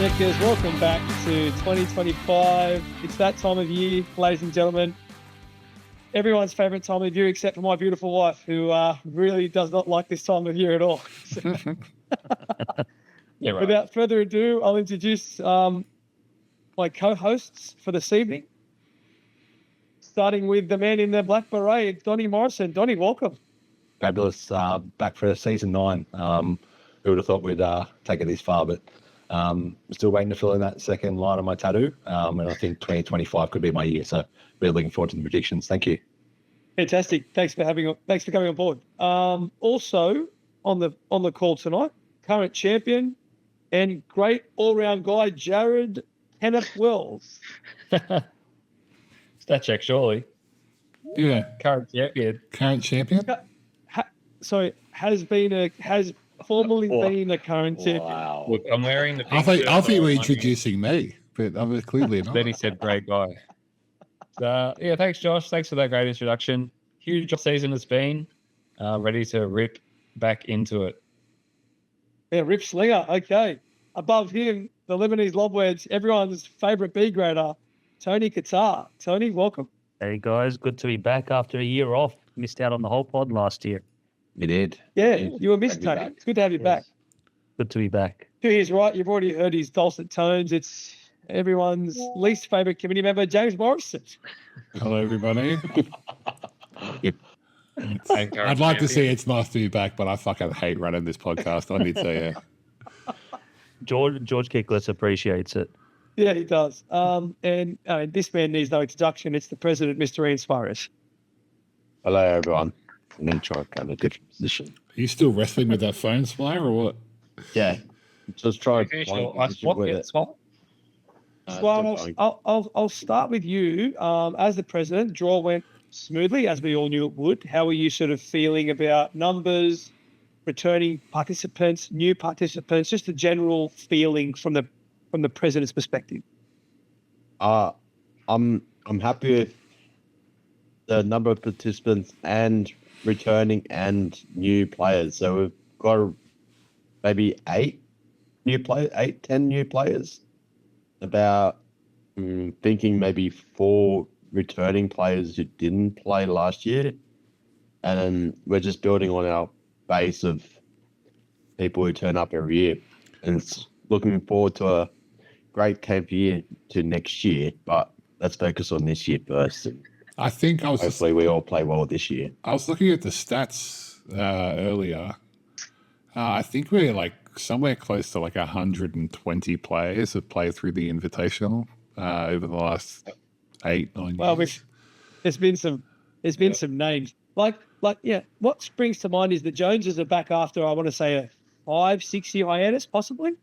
Checkers, welcome back to 2025. It's that time of year, ladies and gentlemen. Everyone's favourite time of year, except for my beautiful wife, who really does not like this time of year at all. Yeah, right. Without further ado, I'll introduce my co-hosts for this evening. Starting with the man in the black beret, Donnie Morrison. Donnie, welcome. Fabulous. Back for season 9. Who would have thought we'd take it this far, but still waiting to fill in that second line of my tattoo. And I think 2025 could be my year. So really looking forward to the predictions. Thank you. Fantastic. Thanks for coming on board. Also on the call tonight, current champion and great all-round guy, Jared Kenneth Wells. Stat check, surely. Yeah. Current champion. Current champion? Has formerly been a current champion. Wow. Look, I'm wearing the I pink shirt. thought you were introducing me, but I'm clearly not. Then he said, great guy. So, yeah, thanks, Josh. Thanks for that great introduction. Huge season it's been. Ready to rip back into it. Yeah, Rip Slinger. Okay. Above him, the Lebanese lobwedge, everyone's favourite B grader, Tony Qatar. Tony, welcome. Hey guys, good to be back after a year off. Missed out on the whole pod last year. You did. Yeah, you were missed, Tony. It's good to have you back. Good to be back. To his right, you've already heard his dulcet tones. It's everyone's least favourite committee member, James Morrison. Hello, everybody. I'd like to say it's nice to be back, but I fucking hate running this podcast. I need to say, yeah. George Kickless appreciates it. Yeah, he does. And this man needs no introduction. It's the president, Mr. Ian Suarez. Hello, everyone. And then try to have a different position. Are you still wrestling with that phone, Spire, or what? Yeah. Just try to Finish find your a ice position block with yet, it. Swallow? Well, I'll start with you. As the president, draw went smoothly, as we all knew it would. How are you sort of feeling about numbers, returning participants, new participants, just a general feeling from the president's perspective? I'm happy with the number of participants and returning and new players. So we've got maybe 10 new players. About thinking maybe 4 returning players who didn't play last year. And then we're just building on our base of people who turn up every year. And it's looking forward to a great camp year to next year, but let's focus on this year first. I think Hopefully we all play well this year. I was looking at the stats earlier. I think we're like somewhere close to like 120 players have played through the invitational over the last 8-9 years. Well, there's been some names. Like what springs to mind is the Joneses are back after, I want to say, a 5-6 year hiatus, possibly.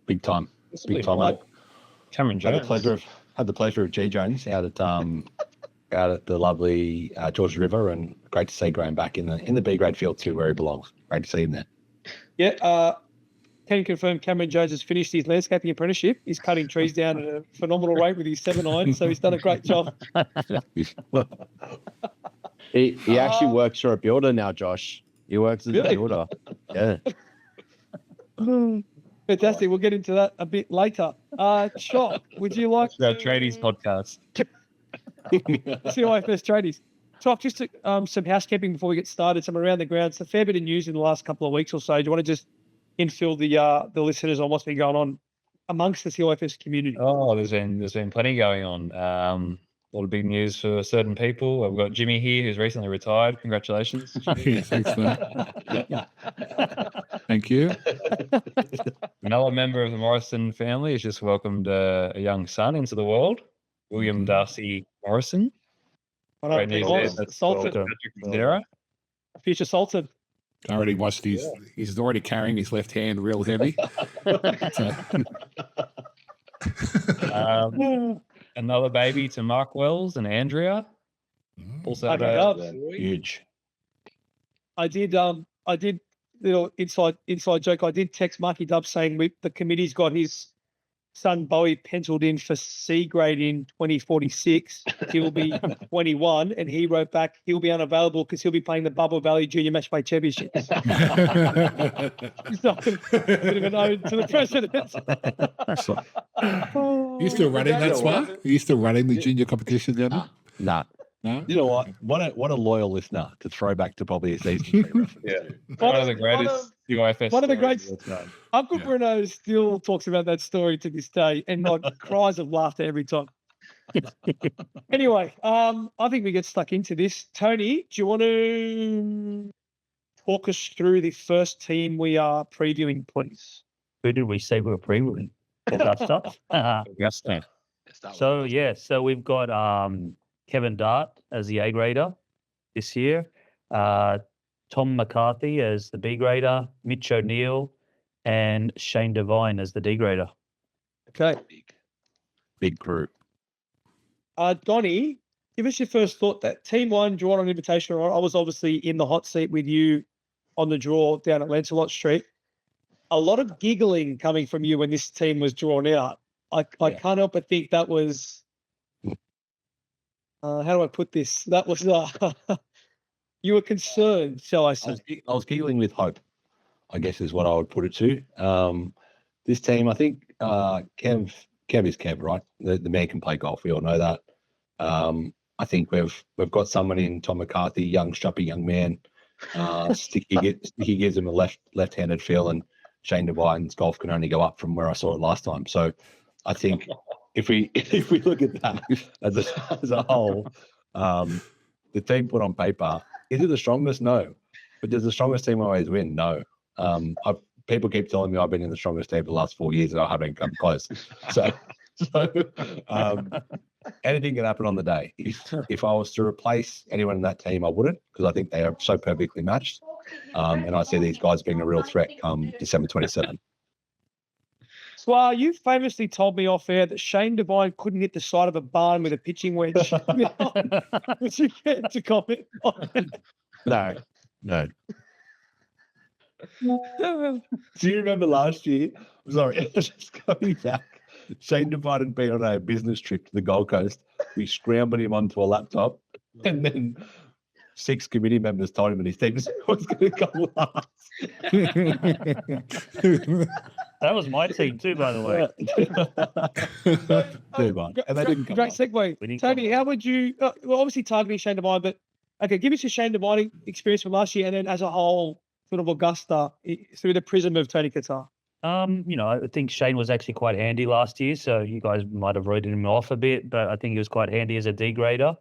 Big time. Big time. Like Cameron Jones. Had the pleasure of G Jones out at the lovely George River, and great to see Graham back in the B grade field too, where he belongs. Great to see him there. Yeah, can confirm Cameron Jones has finished his landscaping apprenticeship. He's cutting trees down at a phenomenal rate with his 7 iron, so he's done a great job. He actually works for a builder now, Josh. He works as a builder. Yeah. Fantastic. We'll get into that a bit later. Chop, would you like Our tradies podcast. CYFS tradies? Chop, just some housekeeping before we get started, some around the grounds. A fair bit of news in the last couple of weeks or so. Do you want to just infill the listeners on what's been going on amongst the CYFS community? Oh, there's been plenty going on. A lot of big news for certain people. I've got Jimmy here, who's recently retired. Congratulations. Yeah, thanks, man. Thank you. Another member of the Morrison family has just welcomed a young son into the world, William Darcy Morrison. Great news there. That's Sultan. Patrick Zera. Future Sultan. I already watched he's already carrying his left hand real heavy. Another baby to Mark Wells and Andrea. Also had a Huge. I did little inside joke. I did text Marky Dub saying the committee's got his son Bowie penciled in for C grade in 2046. He'll be 21, and he wrote back he'll be unavailable because he'll be playing the Bubble Valley Junior Match Play Championships. So, a bit of an ode to the president. You still running that, Swar? Are you still running the junior competition, Leonard? Nah. No? You know what? What a loyal listener to throw back to probably a season 3 reference. Yeah. One One of of- the greatest CYFS one of the stories greats- of all time. Uncle Yeah. Bruno still talks about that story to this day and like cries of laughter every time. Anyway, I think we get stuck into this. Tony, do you want to talk us through the first team we are previewing, please? Who did we say we were previewing? Augusta. Augusta. So we've got Kevin Dart as the A grader this year, Tom McCarthy as the B grader, Mitch O'Neill, and Shane Devine as the D grader. Okay. Big group. Donnie, give us your first thought. That team one drawn on invitational. I was obviously in the hot seat with you on the draw down at Lancelot Street. A lot of giggling coming from you when this team was drawn out. I can't help but think that was how do I put this? That was you were concerned, shall I say? I was giggling with hope, I guess is what I would put it to. This team, I think Kev is Kev, right? The man can play golf. We all know that. I think we've got someone in Tom McCarthy, young, strappy young man. Sticky gives him a left-handed feel, and Shane Devine's golf can only go up from where I saw it last time. So I think if we look at that as a whole, the team put on paper, is it the strongest? No. But does the strongest team always win? No. People keep telling me I've been in the strongest team for the last 4 years and I haven't come close. So anything can happen on the day. If I was to replace anyone in that team, I wouldn't, because I think they are so perfectly matched. And I see these guys being a real threat come December 27. Swar, you famously told me off air that Shane Devine couldn't hit the side of a barn with a pitching wedge. Would you care to comment on it? No. Do you remember last year? Sorry, just going back. Shane Devine had been on a business trip to the Gold Coast. We scrambled him onto a laptop, and then 6 committee members told him that his team was going to come last. That was my team too, by the way. Devine. And they didn't come Great last. segue. We didn't Tony, come how would you, well, obviously targeting Shane Devine, but okay, give us your Shane Devine experience from last year and then as a whole, sort of Augusta through the prism of Tony Qatar. I think Shane was actually quite handy last year, so you guys might have written him off a bit, but I think he was quite handy as a D grader.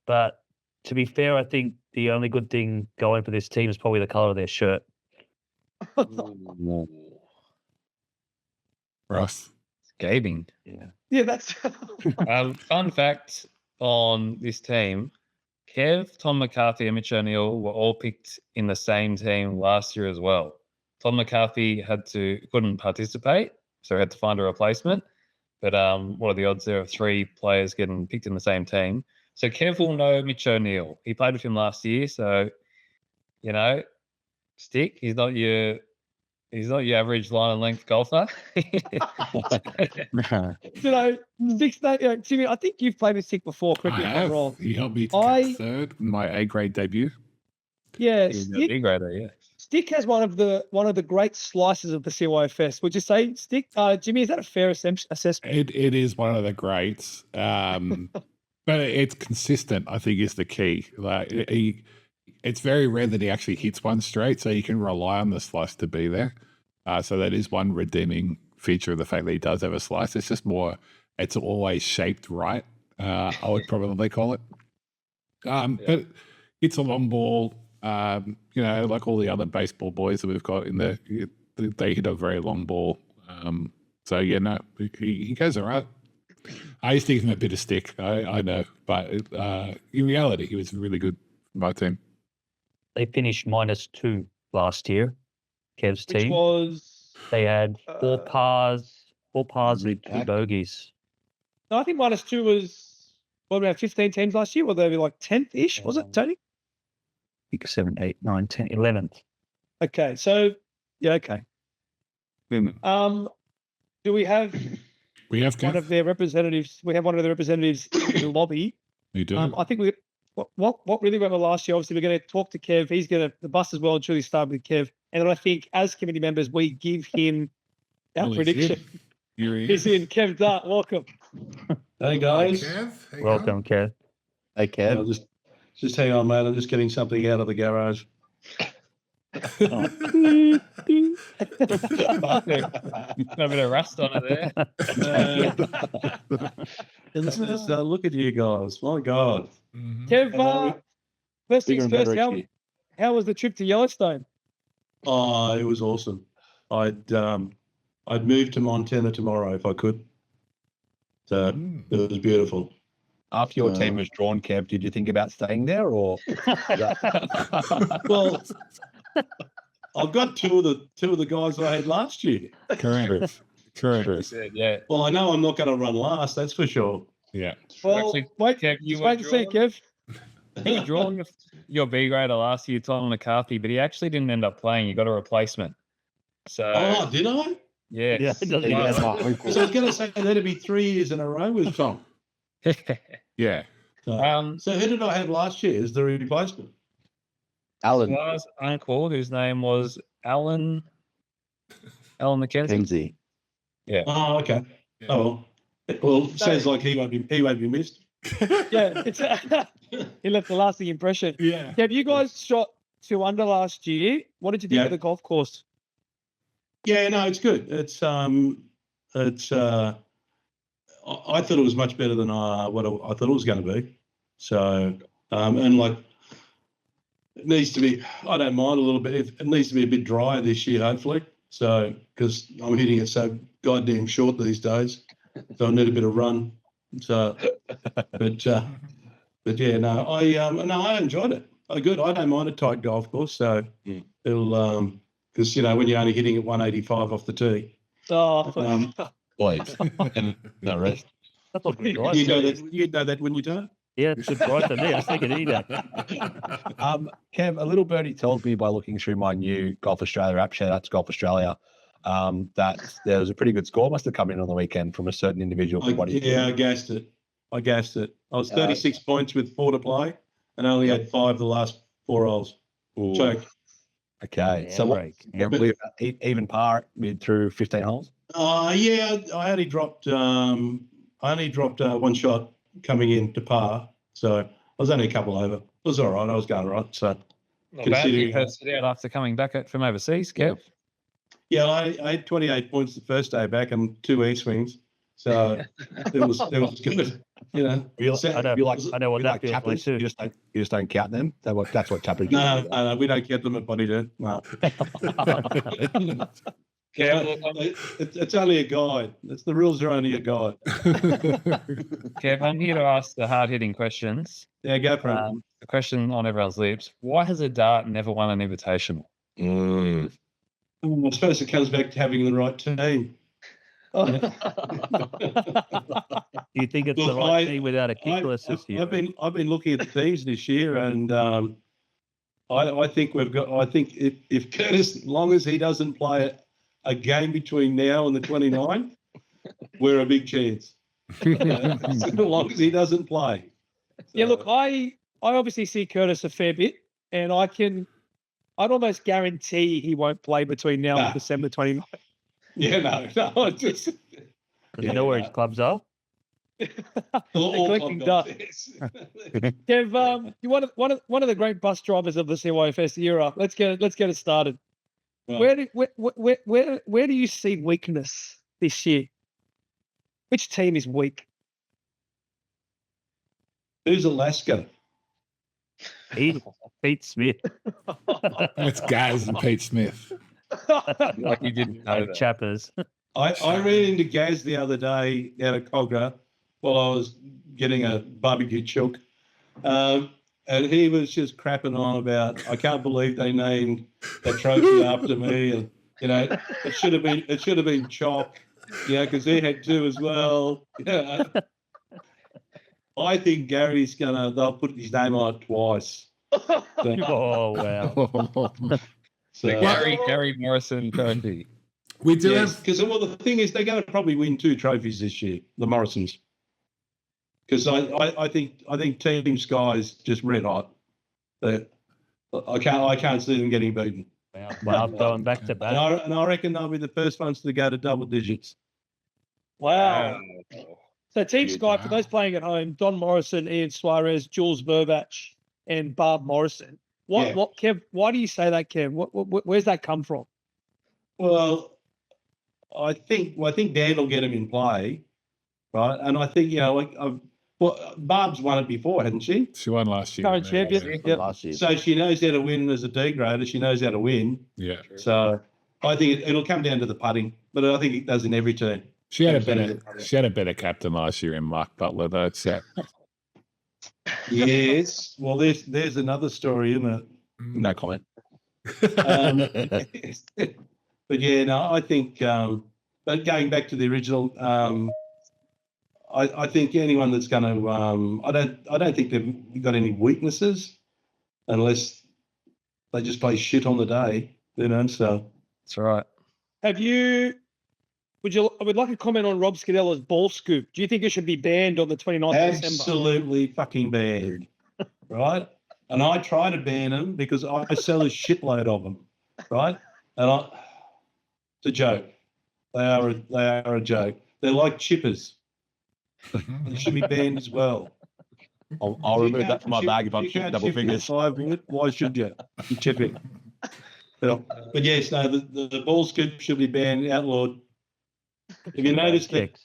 But to be fair, I think the only good thing going for this team is probably the color of their shirt. Ross. Scathing. Yeah, that's Fun fact on this team: Kev, Tom McCarthy, and Mitch O'Neill were all picked in the same team last year as well. Tom McCarthy couldn't participate, so he had to find a replacement. But what are the odds there of 3 players getting picked in the same team? So Kev will know Mitch O'Neill. He played with him last year, so Stick. He's not your average line and length golfer. Jimmy, I think you've played with Stick before. Correct me if I'm wrong. He helped me to I- get third in my A grade debut. Yeah, He's a Stick, big grader, yeah. Stick has one of the great slices of the CYFS. Would you say, Stick? Jimmy, is that a fair assessment? It is one of the greats, but it's consistent. I think is the key. Like it's very rare that he actually hits one straight, so you can rely on the slice to be there. So that is one redeeming feature of the fact that he does have a slice. It's just more. It's always shaped right. I would probably call it. But it's a long ball. Like all the other baseball boys that we've got they hit a very long ball. He goes all right. I used to give him a bit of stick. I know, but in reality, he was really good for my team. They finished -2 last year, Kev's Which team. was They had 4 pars and 2 Pack. bogeys. no, I think -2 was about 15 teams last year. Or they were like 10th-ish, was it, Tony? 6, 7, 8, 9, 10, 11th. Okay, so yeah, okay. Do we have We have one Kev. of their representatives. We have one of the representatives in the lobby. We do. I think what really went well last year. Obviously, we're going to talk to Kev. He's going to the bus as well and truly start with Kev. And then I think as committee members, we give him our Well, he's prediction. Here he He's is. in. Kev Dart, welcome. Hey guys, Welcome, Kev. Hey, I'll Kev. just hang on, mate. I'm just getting something out of the garage. Got a bit of rust on it there. Look at you guys. My God. Kev, first Bigger things and better first, each year. how was the trip to Yellowstone? Oh, it was awesome. I'd move to Montana tomorrow if I could. So it was beautiful. After your team was drawn, Kev, did you think about staying there or? Well, I've got two of the guys I had last year. Correct. Correct. Yeah. Well, I know I'm not going to run last. That's for sure. Yeah. Well, Actually, wait, Kev, you just were wait to see, drawn. Kev. You were drawing with your B grader last year, Tom McCarthy, but he actually didn't end up playing. You got a replacement. So Oh, did I? yeah. Yeah, it doesn't Yeah. matter. So I was going to say that'd be 3 years in a row with Tom. Yeah. So, so who did I have last year as the replacement? Alan Lars uncle, whose name was Alan McKenzie. Kenzie. Oh, okay. Oh, well, it sounds like he won't be missed. Yeah, it's he left a lasting impression. Yeah. Kev, you guys shot 2 under last year. What did you think Yeah. of the golf course? Yeah, no, it's good. I thought it was much better than what I thought it was going to be. So, and like, it needs to be, I don't mind a little bit. It needs to be a bit drier this year, hopefully. So, because I'm hitting it so goddamn short these days. So I need a bit of run. So, but yeah, no, I enjoyed it. I don't mind a tight golf course. So it'll, because, when you're only hitting at 185 off the tee. Oh, Please. And the rest. That's not good advice. You know that when you don't. Yeah, it's good advice to me. I was thinking either. Kev, a little birdie told me by looking through my new Golf Australia app, shout out to Golf Australia, that there was a pretty good score. Must have come in on the weekend from a certain individual. I gassed it. I was 36 points with 4 to play and only had 5 the last 4 holes. Choked. Okay. Yeah, So what, break. even par through 15 holes? Yeah, I only dropped 1 shot coming in to par. So I was only a couple over. It was all right. I was going all right. So Not bad. You first sit out after coming back from overseas, Kev. yeah, I had 28 points the first day back and 2 E-swings. So it was good. You So- I know, you like, I know what you that like feels like tappers? too. You just don't count them. That's what tappers do. No, we don't get them at Bodydirt. No. Kev, look, It's only a guide. The rules are only a guide. Kev, I'm here to ask the hard-hitting questions. Yeah, go for it. The question on everyone's lips: why has a dart never won an invitational? I suppose it comes back to having the right team. Do you think it's the Look, right team without a kickless this year? I've been looking at the teams this year, and I think if Curtis, as long as he doesn't play a game between now and the 29th, we're a big chance. As long as he doesn't play. yeah. Look, I obviously see Curtis a fair bit, and I'd almost guarantee he won't play between now and Nah. December 29th. Yeah, no, I just Does he know where his clubs are? all collecting club dust. guys. Kev, you one of the great bus drivers of the CYFS era. Let's get it started. Right. Where do you see weakness this year? Which team is weak? Who's Alaska? Pete Smith. That's Gaz and Pete Smith. Like you didn't know that. Chappers. I ran into Gaz the other day out of Cogger while I was getting a barbecue chook. And he was just crapping on about, I can't believe they named that trophy after me. And, it should have been Chop, because he had 2 as well. I think they'll put his name on it twice. Oh wow. So, The Gary Morrison trophy. We do Yes, have. because the thing is, they're going to probably win 2 trophies this year, the Morrisons. Because I think Team Sky's just red hot. I can't see them getting beaten. Wow, going back to And back. I reckon they'll be the first ones to go to double digits. Wow. So Team Huge. Sky, for those playing at home, Don Morrison, Ian Suarez, Jules Burbach, and Barb Morrison. Yeah. What, Kev? Why do you say that, Kev? Where's that come from? Well, I think Dan will get him in play, right? And I think Barb's won it before, hadn't she? She won last year. Current champion. Yep. Last year. So she knows how to win as a D grader. She knows how to win. Yeah. So I think it'll come down to the putting, but I think it does in every turn. She had a better captain last year in Mark Butler, though. So. Yes. Well, there's another story, isn't it? No comment. But yeah, no, I think. But going back to the original, I think anyone that's going to, I don't think they've got any weaknesses, unless they just play shit on the day, So That's right. Have you? I would like a comment on Rob Scadella's ball scoop. Do you think it should be banned on the 29th of December? absolutely fucking banned, right? And I try to ban them because I sell a shitload of them, right? And it's a joke. They are a joke. They're like chippers. They should be banned as well. I'll remove that from my bag if I'm shooting double fingers. Why should you? You chip it. But yes, no, the ball scoop should be banned, outlawed. If you notice that,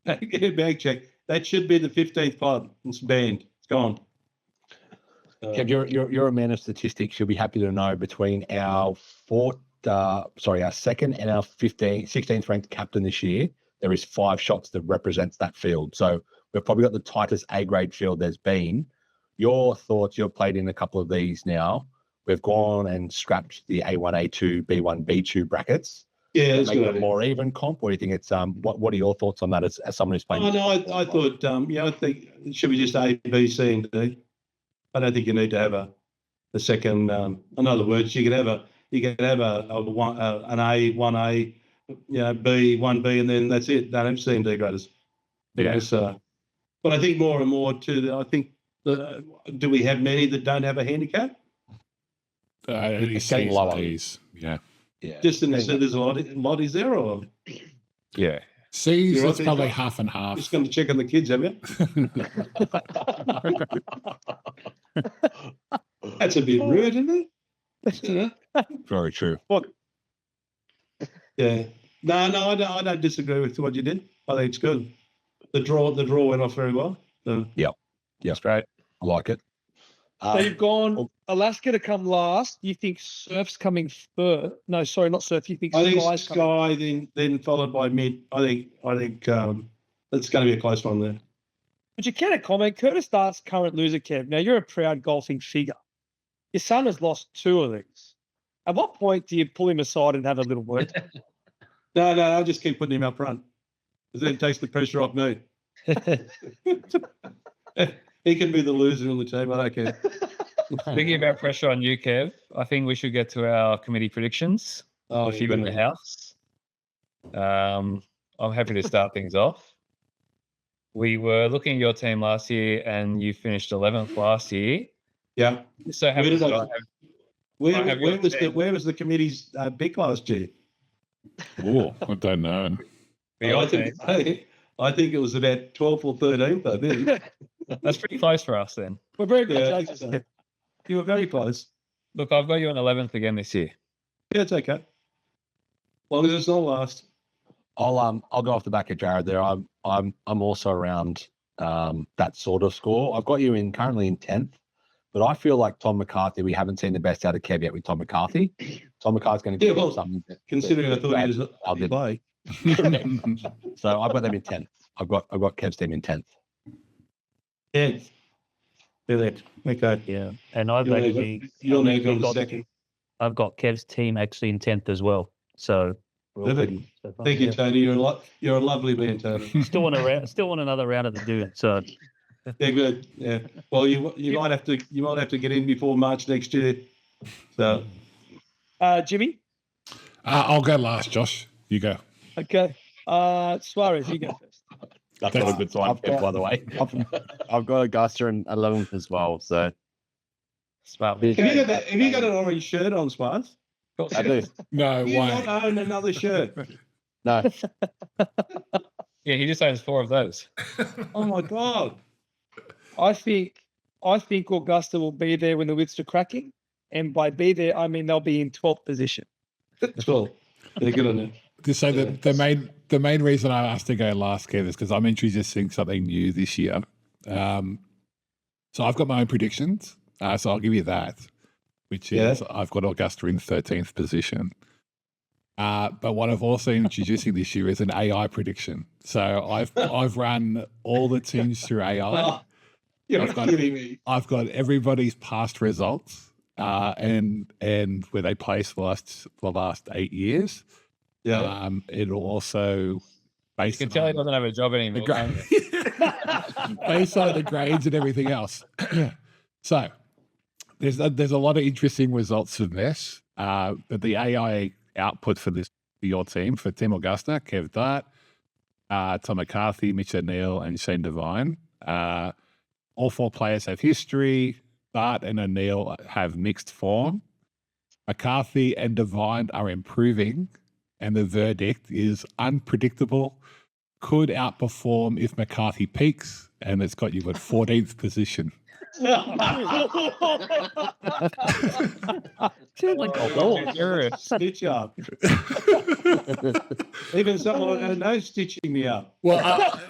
bag check. That should be the 15th club. It's banned. It's gone. Kev, you're a man of statistics. You'll be happy to know between our our second and our 16th ranked captain this year, there is 5 shots that represents that field. So we've probably got the tightest A grade field there's been. Your thoughts? You've played in a couple of these now. We've gone and scrapped the A1, A2, B1, B2 brackets. Yeah, that's Make good. it a more even comp. Or do you think it's what are your thoughts on that as someone who's playing? Oh, no, I thought I think it should be just A, B, C, and D. I don't think you need to have a second. In other words, you could have an A, 1A, B, 1B, and then that's it. Don't have C and D graders. Yeah. So, but I think more and more I think do we have many that don't have a handicap? It's getting lower. Yeah. Yeah. Just in there's a lot is there, or Yeah. C's, You're it's right, probably Dave. half and half. just going to check on the kids, have you? That's a bit rude, isn't it? Very true. Yeah. No, I don't disagree with what you did. I think it's good. The draw went off very well. So, That's great. I like it. So you've gone Alaska to come last. You think Surf's coming first? No, sorry, not Surf. You think I think Sky's coming? Sky, then followed by Mid. I think it's going to be a close one there. But you can comment. Curtis Dart's current loser, Kev. Now you're a proud golfing figure. Your son has lost 2 of these. At what point do you pull him aside and have a little word? No, I'll just keep putting him up front. Because then it takes the pressure off me. He can be the loser in the team. I don't care. Thinking about pressure on you, Kev, I think we should get to our committee predictions. Oh, If you've in the house. I'm happy to start things off. We were looking at your team last year and you finished 11th last year. Yeah. So Where did I- Where have your where was the committee's pick last year? Oh, I don't know. I think it was about 12th or 13th. I think. That's pretty close for us then. We're very good Yeah. jokes, Kev. You were very close. Look, I've got you on 11th again this year. Yeah, it's okay. As long as it's not last. I'll go off the back of Jared there. I'm also around that sort of score. I've got you currently in 10th, but I feel like Tom McCarthy. We haven't seen the best out of Kev yet with Tom McCarthy. Tom McCarthy's going to Yeah, give well, something. Considering I thought he was I'll do play. So I've got them in 10th. I've got Kev's team in 10th. Yeah. Do that. Okay. Yeah, and I've You're actually now going to second. I've got Kev's team actually in 10th as well. So we're all Perfect. pretty so far. Thank you, Yeah. Tony. You're a lovely man, Tony. Still want another round of the do it. So Yeah, good. Yeah. Well, you might have to get in before March next year. So Jimmy? I'll go last, Josh. You go. Okay. Suarez, you go first. That's not a good sign, Kev, by the way. I've got Augusta in 11th as well. So Smart. Have Have you got an orange shirt on, Suarez? I do. No You way. not own another shirt. No, Yeah, he just owns 4 of those. Oh my god. I think Augusta will be there when the whips are cracking. And by be there, I mean they'll be in 12th position. 12. They're good on it. So the main reason I asked to go last, Kev, is because I'm introducing something new this year. So I've got my own predictions. So I'll give you that, which is I've got Augusta in 13th position. But what I've also introducing this year is an AI prediction. So I've run all the teams through AI. You're kidding me. I've got everybody's past results and where they placed for the last 8 years. Yeah. It'll also based You can tell he on doesn't have a job anymore. based on the grades and everything else. So there's a lot of interesting results from this. But the AI output for your team, for Team Augusta, Kev Dart, Tom McCarthy, Mitch O'Neill, and Shane Devine. All 4 players have history. Dart and O'Neill have mixed form. McCarthy and Devine are improving, and the verdict is unpredictable. Could outperform if McCarthy peaks, and it's got you at 14th position. Stitch up. Even someone who knows stitching me up. Well,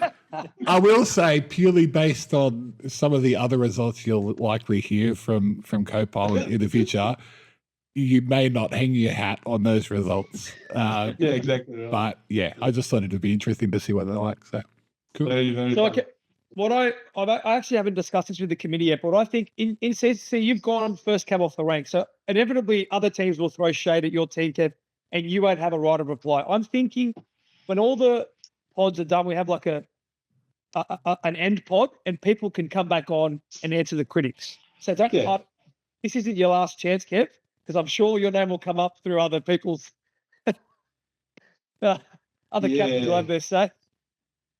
I will say, purely based on some of the other results you'll likely hear from Copilot in the future, you may not hang your hat on those results. Yeah, exactly. Right. But yeah, I just thought it'd be interesting to see what they're like. So cool. Very, very So good. I actually haven't discussed this with the committee yet, but I think in CCC you've gone first cab off the rank, so inevitably other teams will throw shade at your team, Kev, and you won't have a right of reply. I'm thinking when all the pods are done, we have like an end pod, and people can come back on and answer the critics. So this isn't your last chance, Kev, because I'm sure your name will come up through other people's other captains will have their say.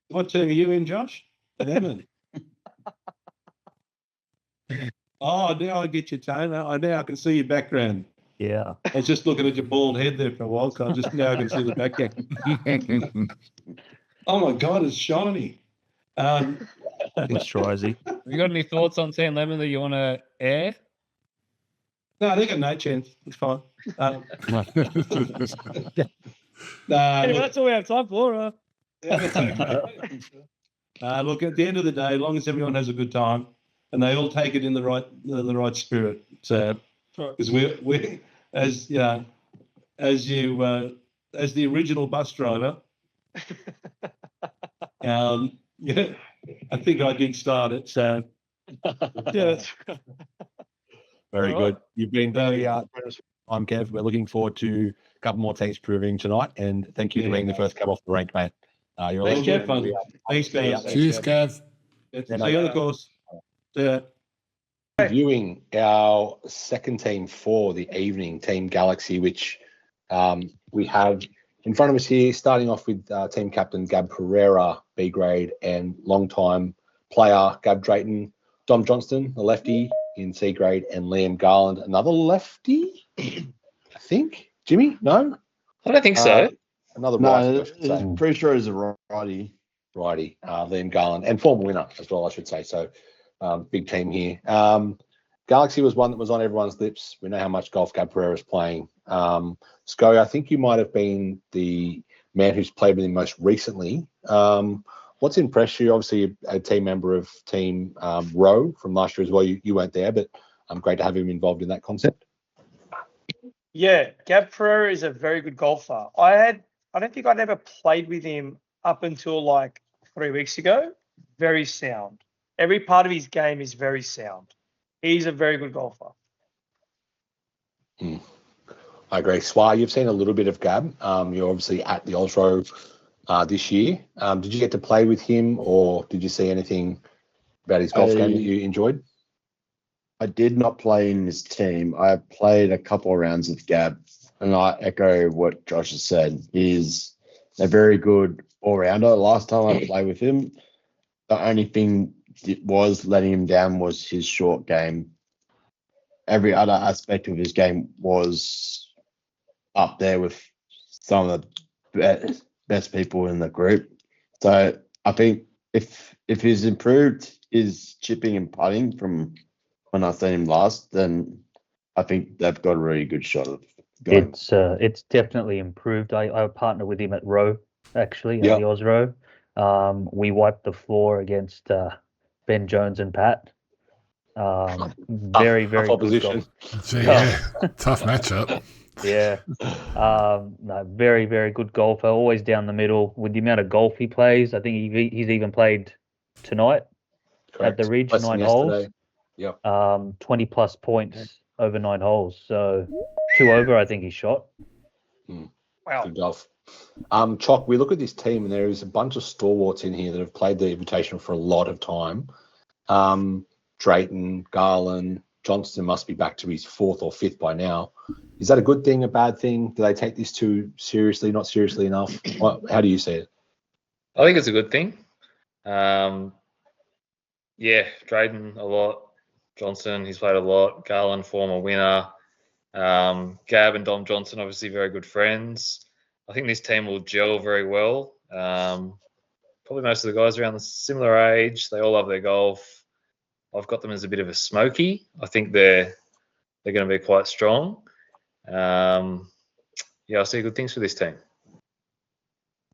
What team are you in, Josh? Evan. Oh, now I get your tone. Now I can see your background. Yeah. I was just looking at your bald head there for a while, so now I can see the background. Oh my God, it's shiny. Moisturising. Have you got any thoughts on Team Lemon that you want to air? No, they got no chance. It's fine. Anyway, that's all we have time for. Look, at the end of the day, as long as everyone has a good time and they all take it in the right spirit. So, because we as the original bus driver, I think I did start it. So, yeah. Very All good. right. You've been very generous. I'm Kev. We're looking forward to a couple more teams proving tonight, and thank you for being the first cab off the rank, mate. You're Thanks, awesome. Kev. Thanks, guys. Cheers, Kev. See you on the course. Yeah. Reviewing our second team for the evening, Team Galaxy, which we have in front of us here, starting off with team captain Gab Pereira, B grade, and long-time player Gab Drayton, Dom Johnston, the lefty in C grade, and Liam Garland, another lefty, I think. Jimmy? No? I don't think so. Another no, righty, I should say. I'm pretty sure it's a righty. Righty, Liam Garland, and former winner as well, I should say. So big team here. Galaxy was one that was on everyone's lips. We know how much golf Gab Pereira is playing. Sco, I think you might have been the man who's played with him most recently. What's impressed you? Obviously, a team member of Team Row from last year as well. You weren't there, but great to have him involved in that concept. Yeah, Gab Pereira is a very good golfer. I don't think I'd ever played with him up until like 3 weeks ago. Very sound. Every part of his game is very sound. He's a very good golfer. I agree. Swar, you've seen a little bit of Gab. You're obviously at the Osro this year. Did you get to play with him, or did you see anything about his golf game that you enjoyed? I did not play in his team. I played a couple of rounds with Gab and I echo what Josh has said. He's a very good all-rounder. Last time I played with him, the only thing that was letting him down was his short game. Every other aspect of his game was up there with some of the best people in the group. So I think if he's improved his chipping and putting from when I seen him last, then I think they've got a really good shot of going. It's definitely improved. I partner with him at row, actually, at Yep. the Oz row. We wiped the floor against Ben Jones and Pat. Very, Tough very good opposition. golf. Gee, yeah, tough matchup. Yeah. No, very, very good golfer. Always down the middle. With the amount of golf he plays, I think he's even played tonight at the Ridge, Less than 9 holes. yesterday. Yep. 20 plus points over 9 holes. So 2 over, I think he shot. Wow. Good golf. Chock, we look at this team and there is a bunch of stalwarts in here that have played the invitation for a lot of time. Drayton, Garland, Johnston must be back to his 4th or 5th by now. Is that a good thing, a bad thing? Do they take this too seriously, not seriously enough? How do you see it? I think it's a good thing. Yeah, Drayden a lot. Johnson, he's played a lot. Garland, former winner. Gab and Dom Johnson, obviously very good friends. I think this team will gel very well. Probably most of the guys around the similar age. They all love their golf. I've got them as a bit of a smoky. I think they're going to be quite strong. Yeah, I see good things for this team.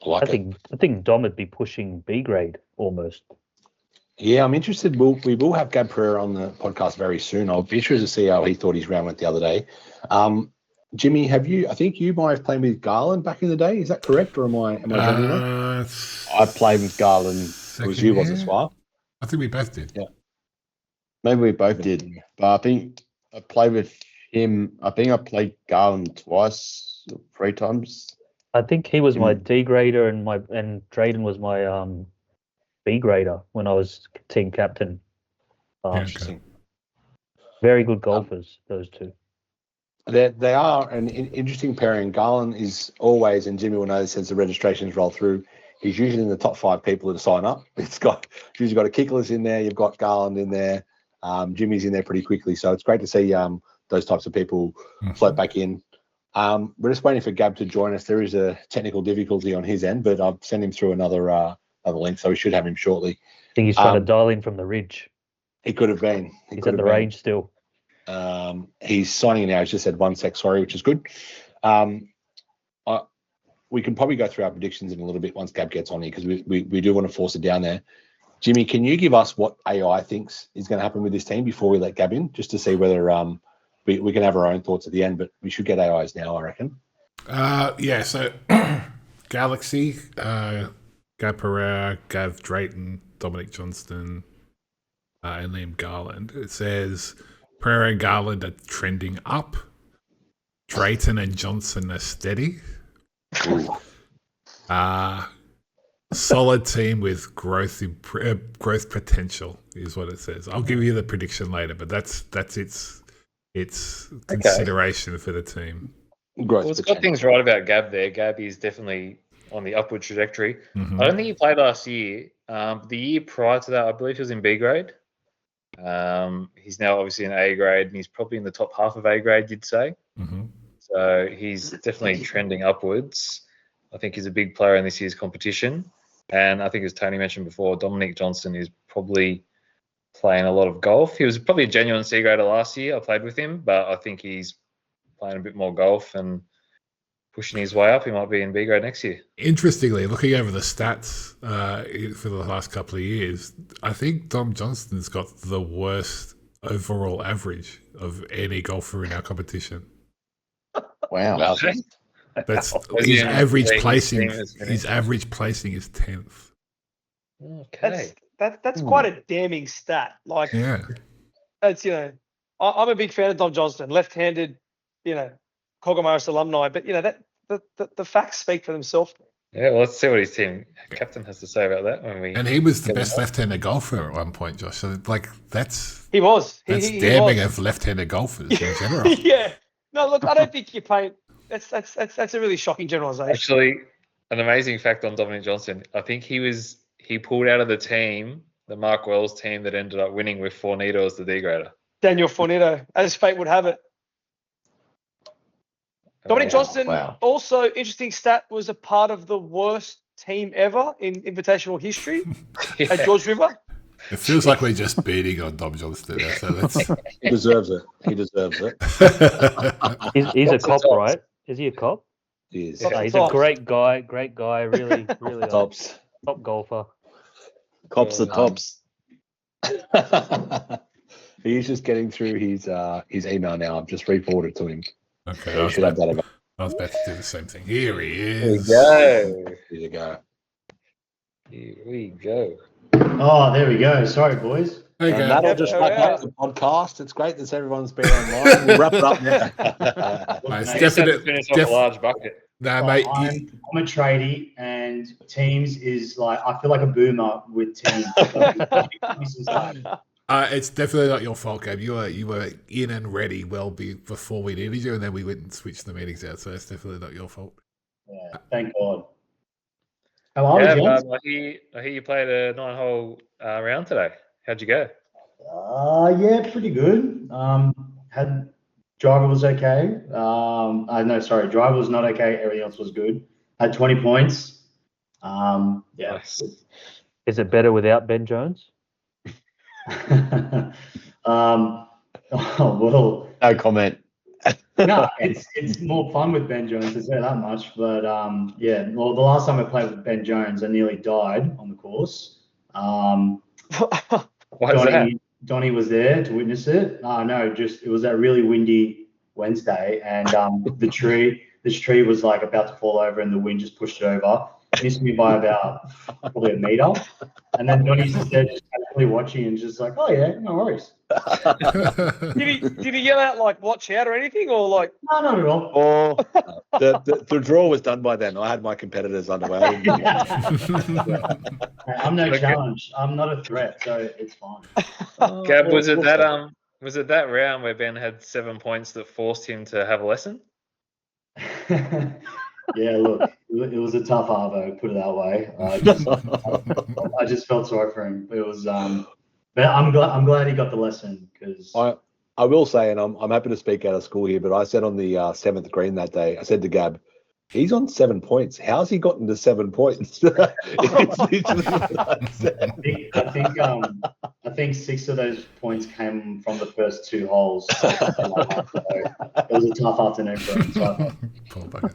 I I think Dom would be pushing B grade almost. Yeah, I'm interested. We will have Gab Pereira on the podcast very soon. I'll be interested to see how he thought his round went the other day. Jimmy, I think you might have played with Garland back in the day. Is that correct, or am I wrong? I played with Garland. It was you, wasn't it, Swar? I think we both did. Yeah. Maybe we both did, but I think I played with him. I think I played Garland twice, 3 times. I think he was my D grader and Drayden was my B grader when I was team captain. Interesting. Very good golfers, those two. They are an interesting pairing. Garland is always, and Jimmy will know this since the registrations roll through, he's usually in the top 5 people to sign up. It's usually got a Kickless in there, you've got Garland in there, Jimmy's in there pretty quickly. So it's great to see those types of people float back in. We're just waiting for Gab to join us. There is a technical difficulty on his end, but I've sent him through another link, so we should have him shortly. I think he's trying to dial in from the Ridge. He could have been. He's at the range still. He's signing now. He's just said 1 sec, sorry, which is good. We can probably go through our predictions in a little bit once Gab gets on here, because we do want to force it down there. Jimmy, can you give us what AI thinks is going to happen with this team before we let Gab in, just to see whether we can have our own thoughts at the end, but we should get AIs now, I reckon. Yeah, so Galaxy, Gab Pereira, Gav Drayton, Dominic Johnston, and Liam Garland. It says Pereira and Garland are trending up. Drayton and Johnson are steady. Solid team with growth potential is what it says. I'll give you the prediction later, but that's its consideration for the team. Growth Well, it's got things right about Gab there. Gab is definitely on the upward trajectory. Mm-hmm. I don't think he played last year. The year prior to that, I believe he was in B grade. He's now obviously in A grade, and he's probably in the top half of A grade, you'd say. Mm-hmm. So he's definitely trending upwards. I think he's a big player in this year's competition. And I think, as Tony mentioned before, Dominic Johnston is probably playing a lot of golf. He was probably a genuine C grader last year. I played with him, but I think he's playing a bit more golf and pushing his way up. He might be in B grade next year. Interestingly, looking over the stats for the last couple of years, I think Dom Johnston's got the worst overall average of any golfer in our competition. Wow. That's his average placing. His average placing is 10th. Okay. That's quite a damning stat. Like, Yeah. that's, I'm a big fan of Dom Johnston, left-handed, Cogamaris alumni, but that the facts speak for themselves. Yeah, well, let's see what his team captain has to say about that And he was the best left-handed golfer at one point, Josh. So, that's he was. That's he damning was. of left-handed golfers in general. Yeah. No, look, I don't think you paint That's a really shocking generalisation. Actually, an amazing fact on Dominic Johnson. I think he pulled out of the team, the Mark Wells team that ended up winning with Fornito as the D grader. Daniel Fornito, as fate would have it. Dominic Johnson, also interesting stat, was a part of the worst team ever in invitational history at George River. It feels like we're just beating on Dom Johnston there, so that's He deserves it. He deserves it. He's a Tops are cop, tops. right? Is he a cop? He is. Tops No, are he's tops. a great guy, really Tops. top golfer. Cops the tops. He's just getting through his email now. I've just re-forwarded to him. okay. So you should have that about. I was about to do the same thing. Here he Here we is. go. Here you go. Here we go. Oh, there we go. Sorry, boys. There you And go. that'll just wrap Yeah. up the podcast. It's great that everyone's been online. We'll wrap it up now. Mate, it's You just had to definite. finish off a large bucket. Nah, mate. I'm a tradie, and Teams is like, I feel like a boomer with Teams. It's definitely not your fault, Gabe. You were in and ready before we needed you, and then we went and switched the meetings out. So it's definitely not your fault. Yeah, thank God. How are Yeah, we, gents? I hear you played a 9-hole round today. How'd you go? Yeah, pretty good. Had driver was okay. Driver was not okay. Everything else was good. Had 20 points. Yeah. Nice. Is it better without Ben Jones? Well, No comment. no, it's more fun with Ben Jones, to say that much. But yeah, well, the last time I played with Ben Jones, I nearly died on the course. Why is that? Donnie was there to witness it. No, just it was that really windy Wednesday, and the tree was like about to fall over, and the wind just pushed it over, missed me by about probably a meter. And then Donnie's just there, just casually watching, and just like, oh yeah, no worries. Did he yell out like "watch out" or anything, or like? No, not at all. Or the draw was done by then. I had my competitors underway. I'm no challenge. I'm not a threat, so it's fine. Gab, was it that round where Ben had 7 points that forced him to have a lesson? Yeah, look, it was a tough arvo, put it that way. I just felt sorry for him. It was, but I'm glad he got the lesson, because I will say, and I'm happy to speak out of school here, but I said on the 7th green that day, I said to Gab, he's on 7 points. How's he gotten to 7 points? I think 6 of those points came from the first 2 holes. So it was a tough afternoon for him. So Poor bugger.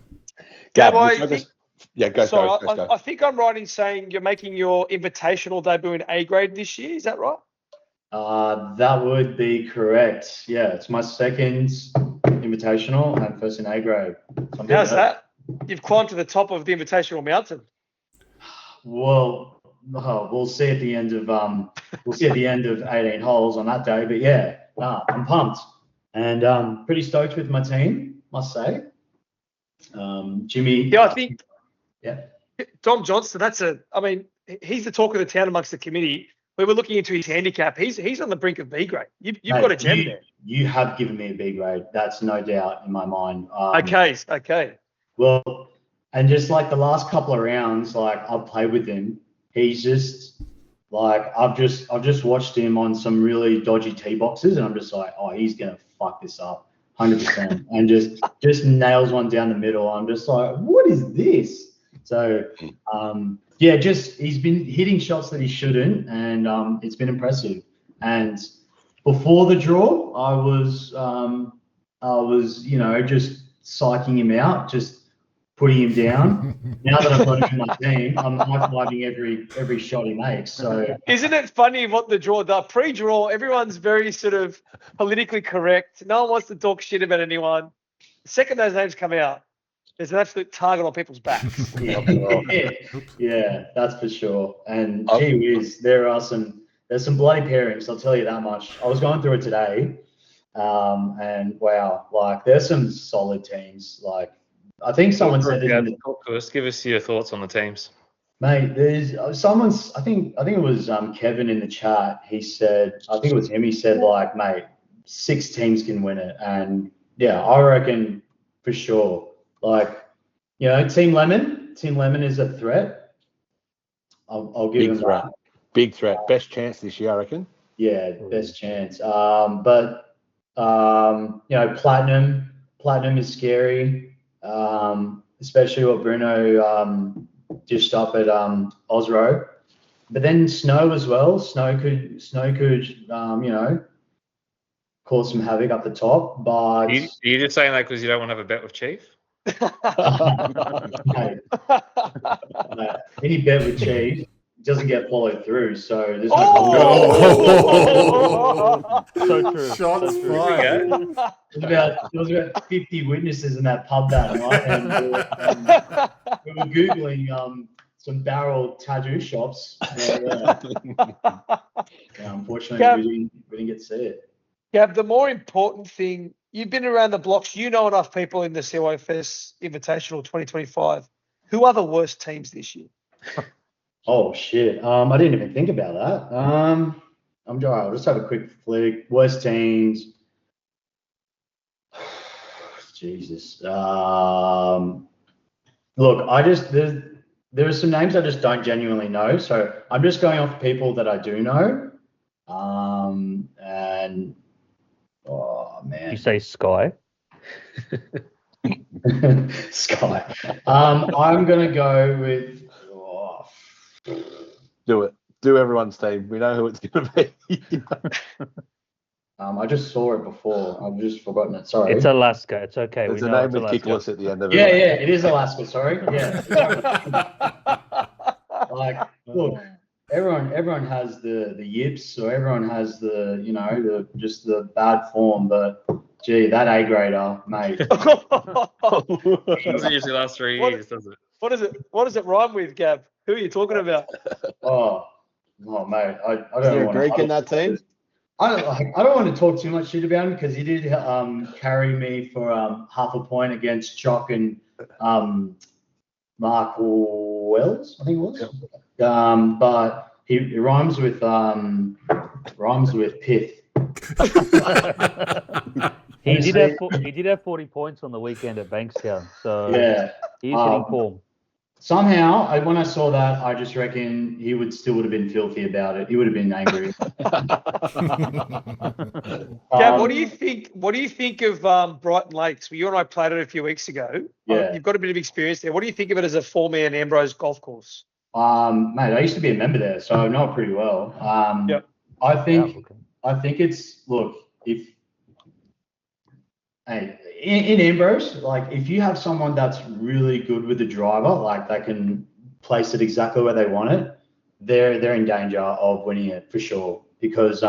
Gab, I you focus- yeah, go. I think I'm right in saying you're making your invitational debut in A grade this year. Is that right? that would be correct. Yeah, it's my second invitational and first in A grade. So How's that? You've climbed to the top of the invitational mountain. Well, we'll see at the end of 18 holes on that day. But yeah, I'm pumped and pretty stoked with my team, must say. Jimmy. Yeah, I think. Yeah. Dom Johnston. He's the talk of the town amongst the committee. We were looking into his handicap. He's on the brink of B grade. You've got a gem there. You have given me a B grade. That's no doubt in my mind. Okay. Well, and just like the last couple of rounds, like I've played with him, he's just like I've just watched him on some really dodgy tee boxes, and I'm just like, oh, he's gonna fuck this up, 100%, and just nails one down the middle. I'm just like, what is this? So, yeah, just he's been hitting shots that he shouldn't, and it's been impressive. And before the draw, I was just psyching him out, just putting him down. Now that I've got him in my team, I'm high-fiving every shot he makes. So Isn't it funny what the draw does? Pre-draw, everyone's very sort of politically correct. No one wants to talk shit about anyone. The second those names come out, there's an absolute target on people's backs. Yeah, that's for sure. And gee whiz, there's some bloody pairings, I'll tell you that much. I was going through it today, and wow, like there's some solid teams. Like I think someone said it. Talk to us. Give us your thoughts on the teams. Mate, there's I think it was Kevin in the chat. He said, I think it was him. He said like, mate, 6 teams can win it, and yeah, I reckon for sure Like, you know, Team Lemon is a threat. I'll give Big him threat. that. Big threat. Best chance this year, I reckon. Yeah, best chance. But you know, Platinum is scary. Especially what Bruno dished up at Osro. But then Snow as well. Snow could you know, cause some havoc up the top. But Are you just saying that because you don't want to have a bet with Chief? hey, any bet with Chief doesn't get followed through. So there's no Oh! So true. Shots so true. fired. there was about 50 witnesses in that pub that night, and we were googling some barrel tattoo shops. Yeah, unfortunately, Gav- we didn't get to see it. Gab, the more important thing, you've been around the blocks, you know enough people in the CYFS Invitational 2025. Who are the worst teams this year? Oh shit! I didn't even think about that. I'll just have a quick flick. Worst teams. Jesus. Look, there are some names I just don't genuinely know, so I'm just going off people that I do know. And oh man, You say Sky. Sky. I'm gonna go with. Do it. Do everyone's team. We know who it's going to be. I just saw it before. I've just forgotten it. Sorry. It's Alaska. It's okay. There's we a know name it's with Alaska. Kickless at the end of Yeah, it. it is Alaska. Sorry. Yeah. Like, look, everyone has the yips, or everyone has the, you know, just the bad form. But gee, that A grader, mate. Doesn't usually last 3 years, does it? What does it rhyme with, Gab? Who are you talking about? Oh, mate. I don't Is there a want Greek in that team? I don't want to talk too much shit about him because he did carry me for half a point against Chock and Mark Wells, I think it was. Yep. But he rhymes with pith. He did have 40 points on the weekend at Bankstown, so Yeah. he's hitting form. Somehow, when I saw that, I just reckon he would have been filthy about it. He would have been angry. Gab, what do you think? What do you think of Brighton Lakes? Well, you and I played it a few weeks ago. Yeah. You've got a bit of experience there. What do you think of it as a 4-man Ambrose golf course? Mate, I used to be a member there, so I know it pretty well. Yep. I think it's, look, in Ambrose, like if you have someone that's really good with the driver, like they can place it exactly where they want it, they're in danger of winning it for sure. Because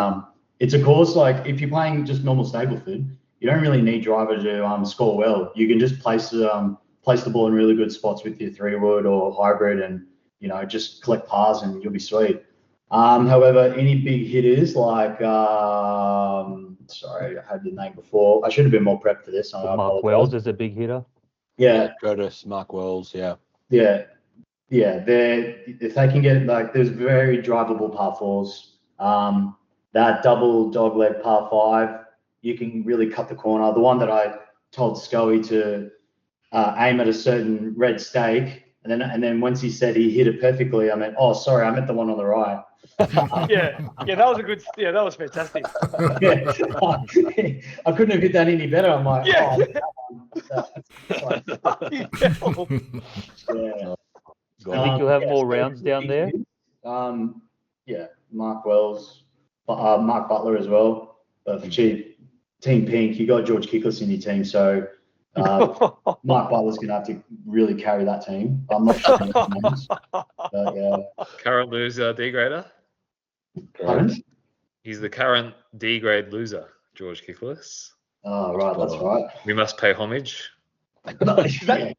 it's a course, like if you're playing just normal Stableford, you don't really need driver to score well. You can just place the ball in really good spots with your 3-wood or hybrid, and you know, just collect pars and you'll be sweet. However, any big hitters like sorry, I had the name before. I should have been more prepped for this. Mark Wells is a big hitter. Yeah. Curtis, Mark Wells, yeah. Yeah. If they can get, like, there's very drivable par 4s. That double dogleg par 5, you can really cut the corner. The one that I told Scully to aim at a certain red stake, and then once he said he hit it perfectly, I meant, oh, sorry, I meant the one on the right. Yeah, that was a good. Yeah, that was fantastic. Yeah. I couldn't have hit that any better. I'm like, Yeah. yeah. I think you'll have more rounds down there. Yeah, Mark Wells, Mark Butler as well. But for cheap, Team Pink, you got George Kickless in your team, so Mark Butler's going to have to really carry that team. I'm not sure his names, but yeah. Current loser, D grader. Pardon? He's the current D grade loser, George Kickless. Oh, right, that's right. We must pay homage. Yeah.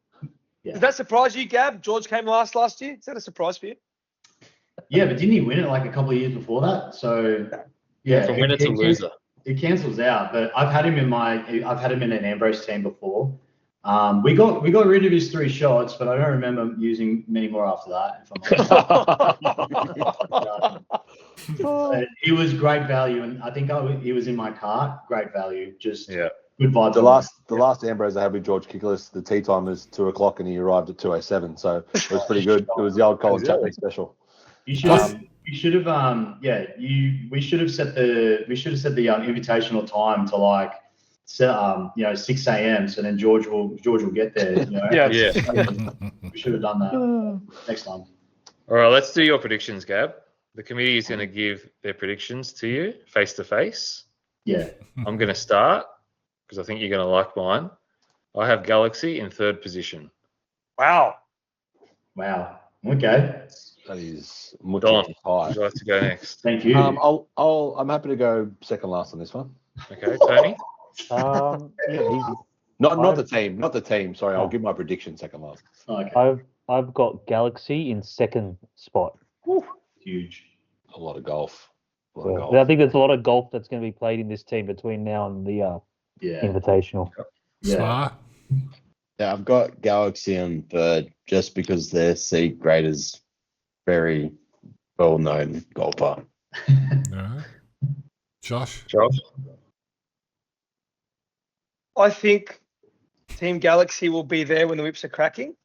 Does that surprise you, Gab? George came last year. Is that a surprise for you? Yeah, but didn't he win it like a couple of years before that? So yeah, From winner to loser. It cancels out. But I've had him in an Ambrose team before. We got rid of his 3 shots, but I don't remember using many more after that. If I'm honest. He was great value, and I think he was in my cart. Great value. Just good vibes. The last Ambrose I had with George Kickless, the tea time was 2:00 and he arrived at 2:07, so it was pretty good. It was the old Colin Chapman special. You should have. We should have. We should have set the invitational time to like, 6 a.m. So then George will get there. You know? Yeah. We should have done that next time. All right, let's do your predictions, Gab. The committee is going to give their predictions to you face to face. Yeah. I'm going to start because I think you're going to like mine. I have Galaxy in 3rd position. Wow. Okay. That is Don, high. would you like to go next? Thank you. I'm happy to go second last on this one. Okay, Tony? Easy. Not the team. Sorry, I'll give my prediction second last. Okay. I've got Galaxy in 2nd spot. Huge. A lot of golf. I think there's a lot of golf that's going to be played in this team between now and the Invitational. Yeah. Smart. Yeah, I've got Galaxy on 3rd just because their C grade is very well-known golfer. No. Josh? I think Team Galaxy will be there when the whips are cracking.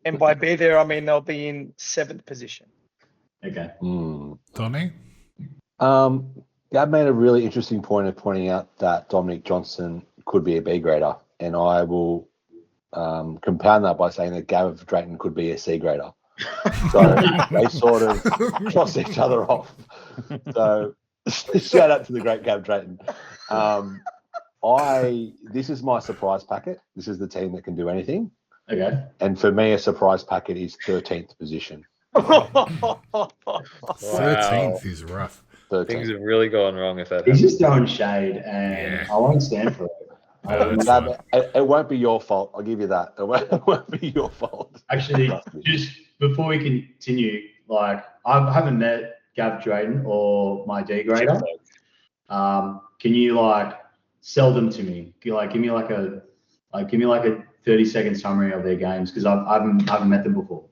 And by be there, I mean they'll be in 7th position. Okay. Donny? Gab made a really interesting point of pointing out that Dominic Johnson could be a B grader, and I will compound that by saying that Gav Drayton could be a C grader. So they sort of cross each other off. So shout out to the great Gav Drayton. This is my surprise packet. This is the team that can do anything. Okay. And for me, a surprise packet is 13th position. 13th is rough. 13th. Things have really gone wrong if that He's happens. just throwing shade, and I won't stand for it. That's Gab, fine. it won't be your fault. I'll give you that. It won't be your fault. Actually, just before we continue, like I haven't met Gav Drayton or my D grader. Can you like sell them to me? Give me like a 30-second summary of their games because I haven't met them before.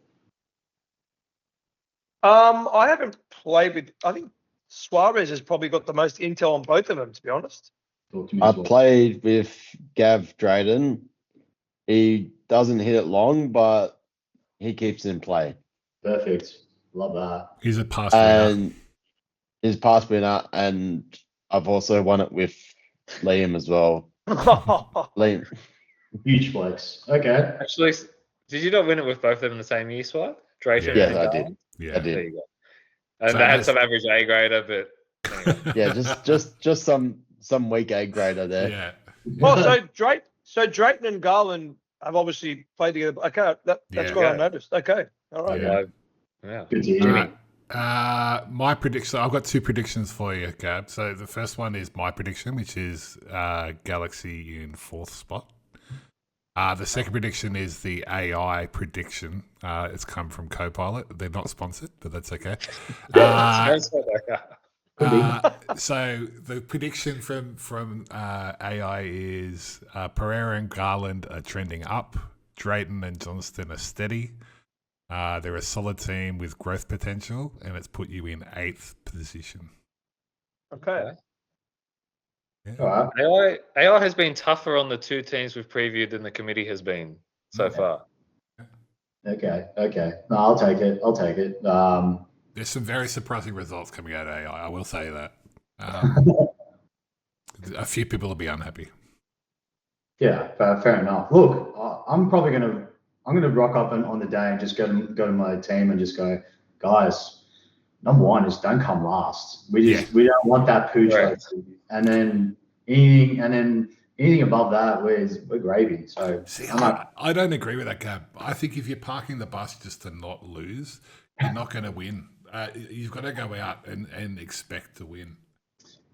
I haven't played with. I think Suarez has probably got the most intel on both of them, to be honest. Talk to me I as well. played with Gav Drayton. He doesn't hit it long, but he keeps it in play. Perfect. Love that. He's a pass winner. And he's pass winner, and I've also won it with Liam as well. Liam. Huge flex. Okay. Actually, did you not win it with both of them in the same year, Swat? Drayton Yes, and I Garland? did. Yeah. I There did. you go. And So they had as- some average A grader, but anyway. Yeah, just some weak A grader there. Yeah. Well, so Drayton and Garland have obviously played together. Okay, that's Yeah. what I noticed. Okay, all right. Yeah. Yeah. Good to hear. My prediction. I've got 2 predictions for you, Gab. So the first one is my prediction, which is Galaxy in 4th spot. The second prediction is the AI prediction. It's come from Copilot. They're not sponsored, but that's okay. So the prediction from AI is Pereira and Garland are trending up. Drayton and Johnston are steady. They're a solid team with growth potential, and it's put you in 8th position. Okay. Yeah. All right. AI has been tougher on the 2 teams we've previewed than the committee has been so far. Okay. No, I'll take it. There's some very surprising results coming out of AI. I will say that. A few people will be unhappy. Yeah, fair enough. Look, I'm probably gonna rock up on the day and just go to my team and just go, guys. Number one is don't come last. We don't want that poo Right. trophy. And then anything above that, we're gravy. So See, I'm like, I don't agree with that, Gab. I think if you're parking the bus just to not lose, you're not going to win. You've got to go out and expect to win.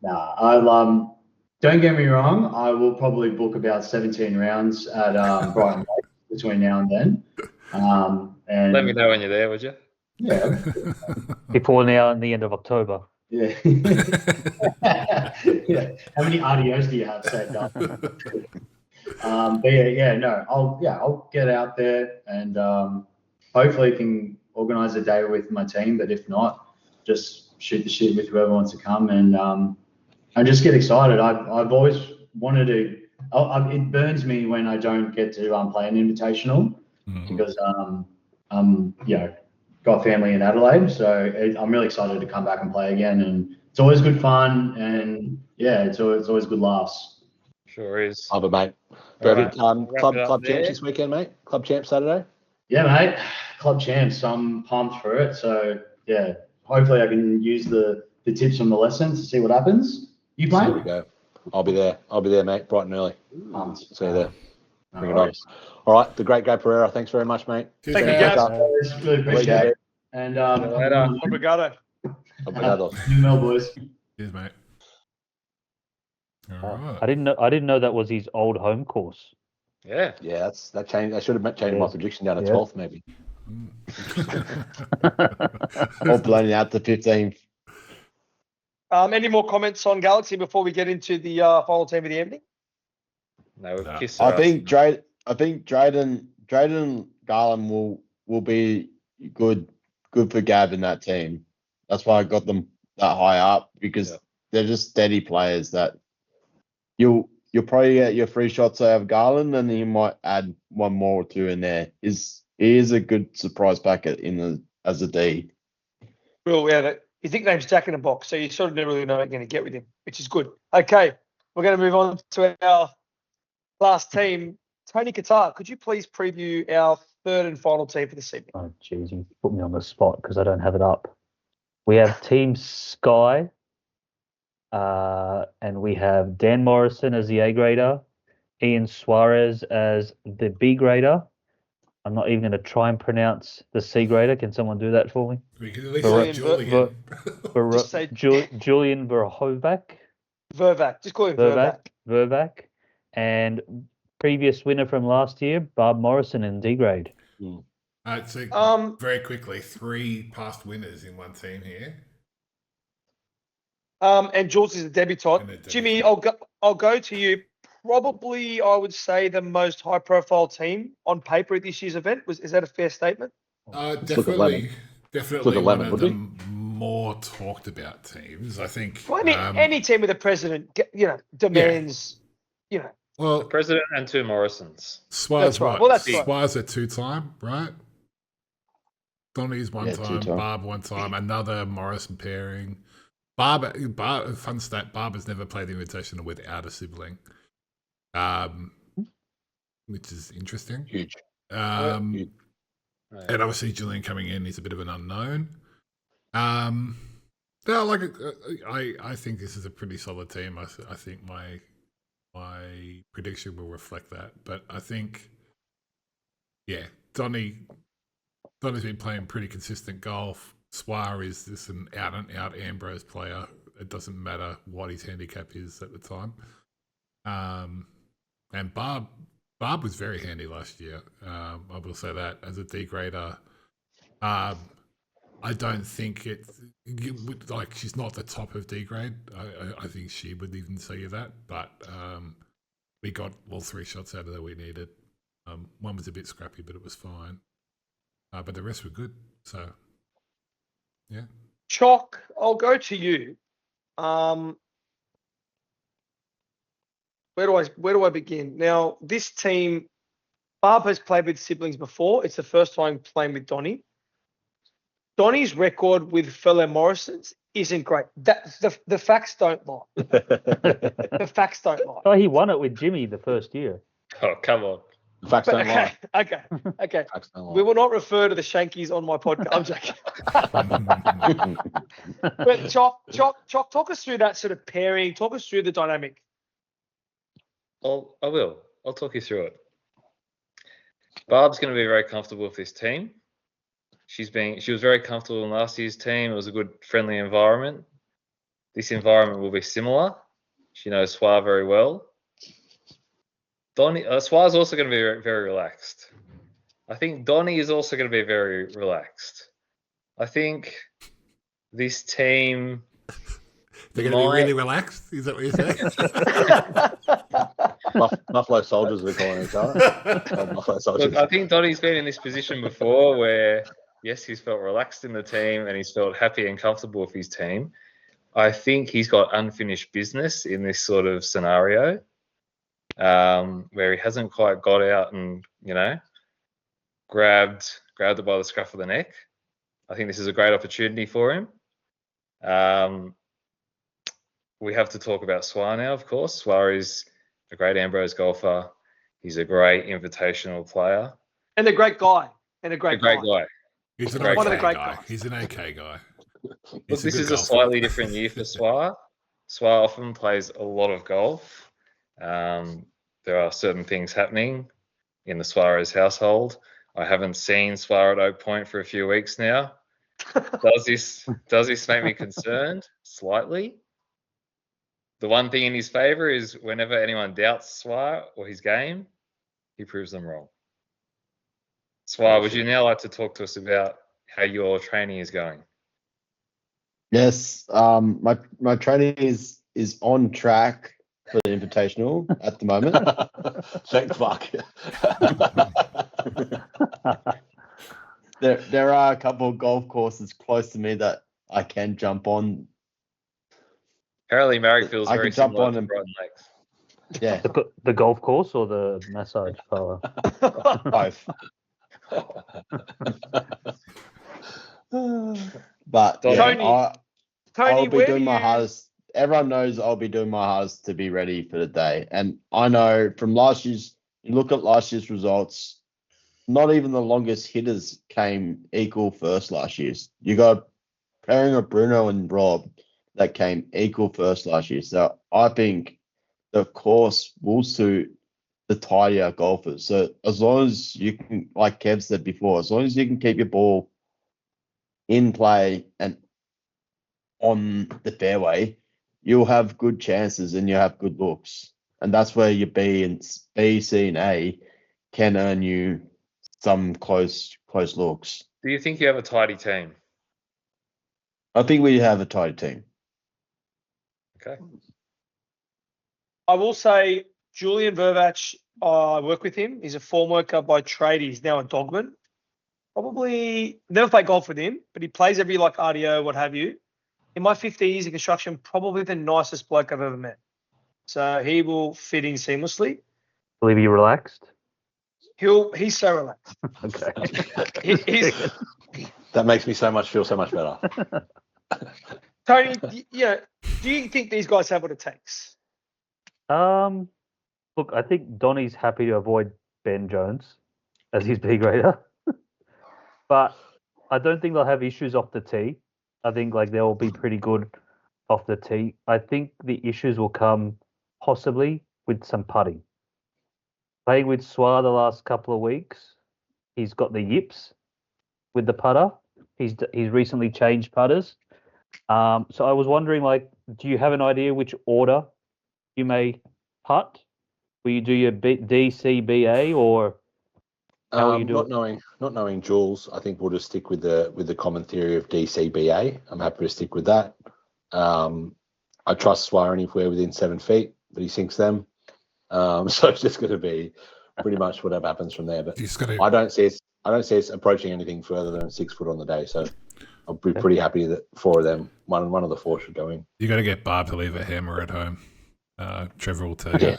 nah, I'll don't get me wrong, I will probably book about 17 rounds at Brighton Lake between now and then. And Let me know when you're there, would you? yeah. Before now and the end of October. Yeah. Yeah. How many RDOs do you have saved up? But I'll get out there and hopefully can organise a day with my team. But if not, just shoot the shit with whoever wants to come and just get excited. I've always wanted to it burns me when I don't get to play an invitational because got family in Adelaide, so I'm really excited to come back and play again, and it's always good fun, and yeah, it's always good laughs. Sure is. Love it, mate. All Perfect. right, we'll wrap it up Club there. champs this weekend, mate. Club champs Saturday. Yeah, mate, club champs. I'm pumped for it. So yeah, hopefully I can use the tips from the lessons to see what happens. You There we playing? go. I'll be there, mate. Bright and early. Pumped. See you there. No Bring it on. worries. All right, the great Gab Pereira. Thanks very much, mate. Thank you, Gav. guys. Really appreciate it. And later. Obrigado. Obrigado. Well, boys. Cheers, mate. All right. I didn't know that was his old home course. Yeah. Yeah, that changed. I should have changed my prediction down to Yeah. 12th, maybe. All blending out to 15th. Any more comments on Galaxy before we get into the final team of the evening? No, we've No. kissed I her think Drayden Garland will be good for Gab in that team. That's why I got them that high up, because they're just steady players that you'll probably get your free shots out of Garland, and then you might add one more or two in there. He is a good surprise packet as a D. Well, yeah, his nickname's Jack in a Box, so you sort of never really know what you're going to get with him, which is good. Okay, we're going to move on to our last team. Tony Qatar, could you please preview our third and final team for this evening? Oh, jeez, you put me on the spot because I don't have it up. We have Team Sky, and we have Dan Morrison as the A grader, Ian Suarez as the B grader. I'm not even going to try and pronounce the C grader. Can someone do that for me? We can at least Julian say Julian. Just say Julian Verhoeven. Vervac. Just call him Vervac. Vervac. And previous winner from last year, Bob Morrison in D grade. So very quickly, 3 past winners in one team here. And Jules is a debutant. And a debutant. Jimmy, I'll go to you. Probably, I would say the most high-profile team on paper at this year's event. Is that a fair statement? Definitely Look at one Lemon, of would the we? more talked about teams. I think. Well, any team with a president, demands, Well, President and 2 Morrisons. Suarez, That's right. what? Well, that's right. Suarez a 2-time, right? Donny's one Yeah, time, 2-time. Barb one time, another Morrison pairing. Barb, fun stat, Barb has never played the Invitational without a sibling, which is interesting. Huge. And obviously Julian coming in, he's a bit of an unknown. No, like I think this is a pretty solid team. I think my prediction will reflect that. But I think, yeah, Donny's been playing pretty consistent golf. Swar is just an out and out Ambrose player. It doesn't matter what his handicap is at the time. And Barb was very handy last year. I will say that as a D grader. I don't think she's not the top of D grade. I think she would even say that, but we got all 3 shots out of that we needed. One was a bit scrappy, but it was fine. But the rest were good. So, yeah. Chalk, I'll go to you. Where do I begin? Now, this team, Barb has played with siblings before. It's the first time playing with Donny. Donny's record with fellow Morrisons isn't great. The facts don't lie. The facts don't lie. Oh, he won it with Jimmy the first year. Oh, come on. The facts don't lie. Okay. Facts don't lie. We will not refer to the Shankies on my podcast. I'm joking. But Chalk, talk us through that sort of pairing. Talk us through the dynamic. I will. I'll talk you through it. Barb's going to be very comfortable with this team. She was very comfortable in last year's team. It was a good, friendly environment. This environment will be similar. She knows Swar very well. Swar's also going to be very, very relaxed. I think Donny is also going to be very relaxed. I think this team... They're going to be really relaxed? Is that what you're saying? Buffalo soldiers, we're calling each other. Buffalo soldiers. Look, I think Donny's been in this position before where, yes, he's felt relaxed in the team and he's felt happy and comfortable with his team. I think he's got unfinished business in this sort of scenario. where he hasn't quite got out and, grabbed it by the scruff of the neck. I think this is a great opportunity for him. We have to talk about Swar now, of course. Swar is a great Ambrose golfer. He's a great invitational player. And a great guy. And a great guy. He's an One of the okay great guy. Guys. He's an okay guy. Look, He's this good is a golfer. slightly different year for Swar. Swar often plays a lot of golf. There are certain things happening in the Suarez household. I haven't seen Swar at Oak Point for a few weeks now. Does this make me concerned? Slightly. The one thing in his favour is whenever anyone doubts Swar or his game, he proves them wrong. Swar, would you now like to talk to us about how your training is going? Yes, my training is on track for the invitational at the moment. Thank fuck. There are a couple of golf courses close to me that I can jump on. Apparently, Marrickville's I very can jump similar on to and- Brighton Lakes. Yeah, The golf course or the massage parlor? both. But yeah, Tony, I'll Tony, be where doing do my you... hardest. Everyone knows I'll be doing my hardest to be ready for the day. And I know from last year's, you look at last year's results, not even the longest hitters came equal first last year. You got a pairing of Bruno and Rob that came equal first last year. So I think the course will suit the tidier golfers. So as long as you can, like Kev said before, as long as you can keep your ball in play and on the fairway, you'll have good chances and you'll have good looks. And that's where your B, C, and A can earn you some close looks. Do you think you have a tidy team? I think we have a tight team. Okay. I will say Julian Vervach, I work with him. He's a form worker by trade. He's now a dogman. Probably never played golf with him, but he plays every RDO, what have you. In my 15 years in construction, probably the nicest bloke I've ever met. So he will fit in seamlessly. Will he be relaxed? He's so relaxed. Okay. He's, That makes me feel so much better. Tony, do you think these guys have what it takes? Look, I think Donny's happy to avoid Ben Jones as his B grader, but I don't think they'll have issues off the tee. I think they'll be pretty good off the tee. I think the issues will come possibly with some putting. Playing with Swar the last couple of weeks, he's got the yips with the putter. He's recently changed putters. So I was wondering, do you have an idea which order you may putt? Will you do your D, C, B, A, or how will you do it? Not knowing Jules, I think we'll just stick with the common theory of DCBA. I'm happy to stick with that. I trust Swire anywhere within 7 feet, but he sinks them. So it's just going to be pretty much whatever happens from there. But I don't see us approaching anything further than 6 foot on the day. So I'll be pretty happy that 4 of them, one of the 4 should go in. You got to get Barb to leave a hammer at home. Trevor will tell you. Yeah.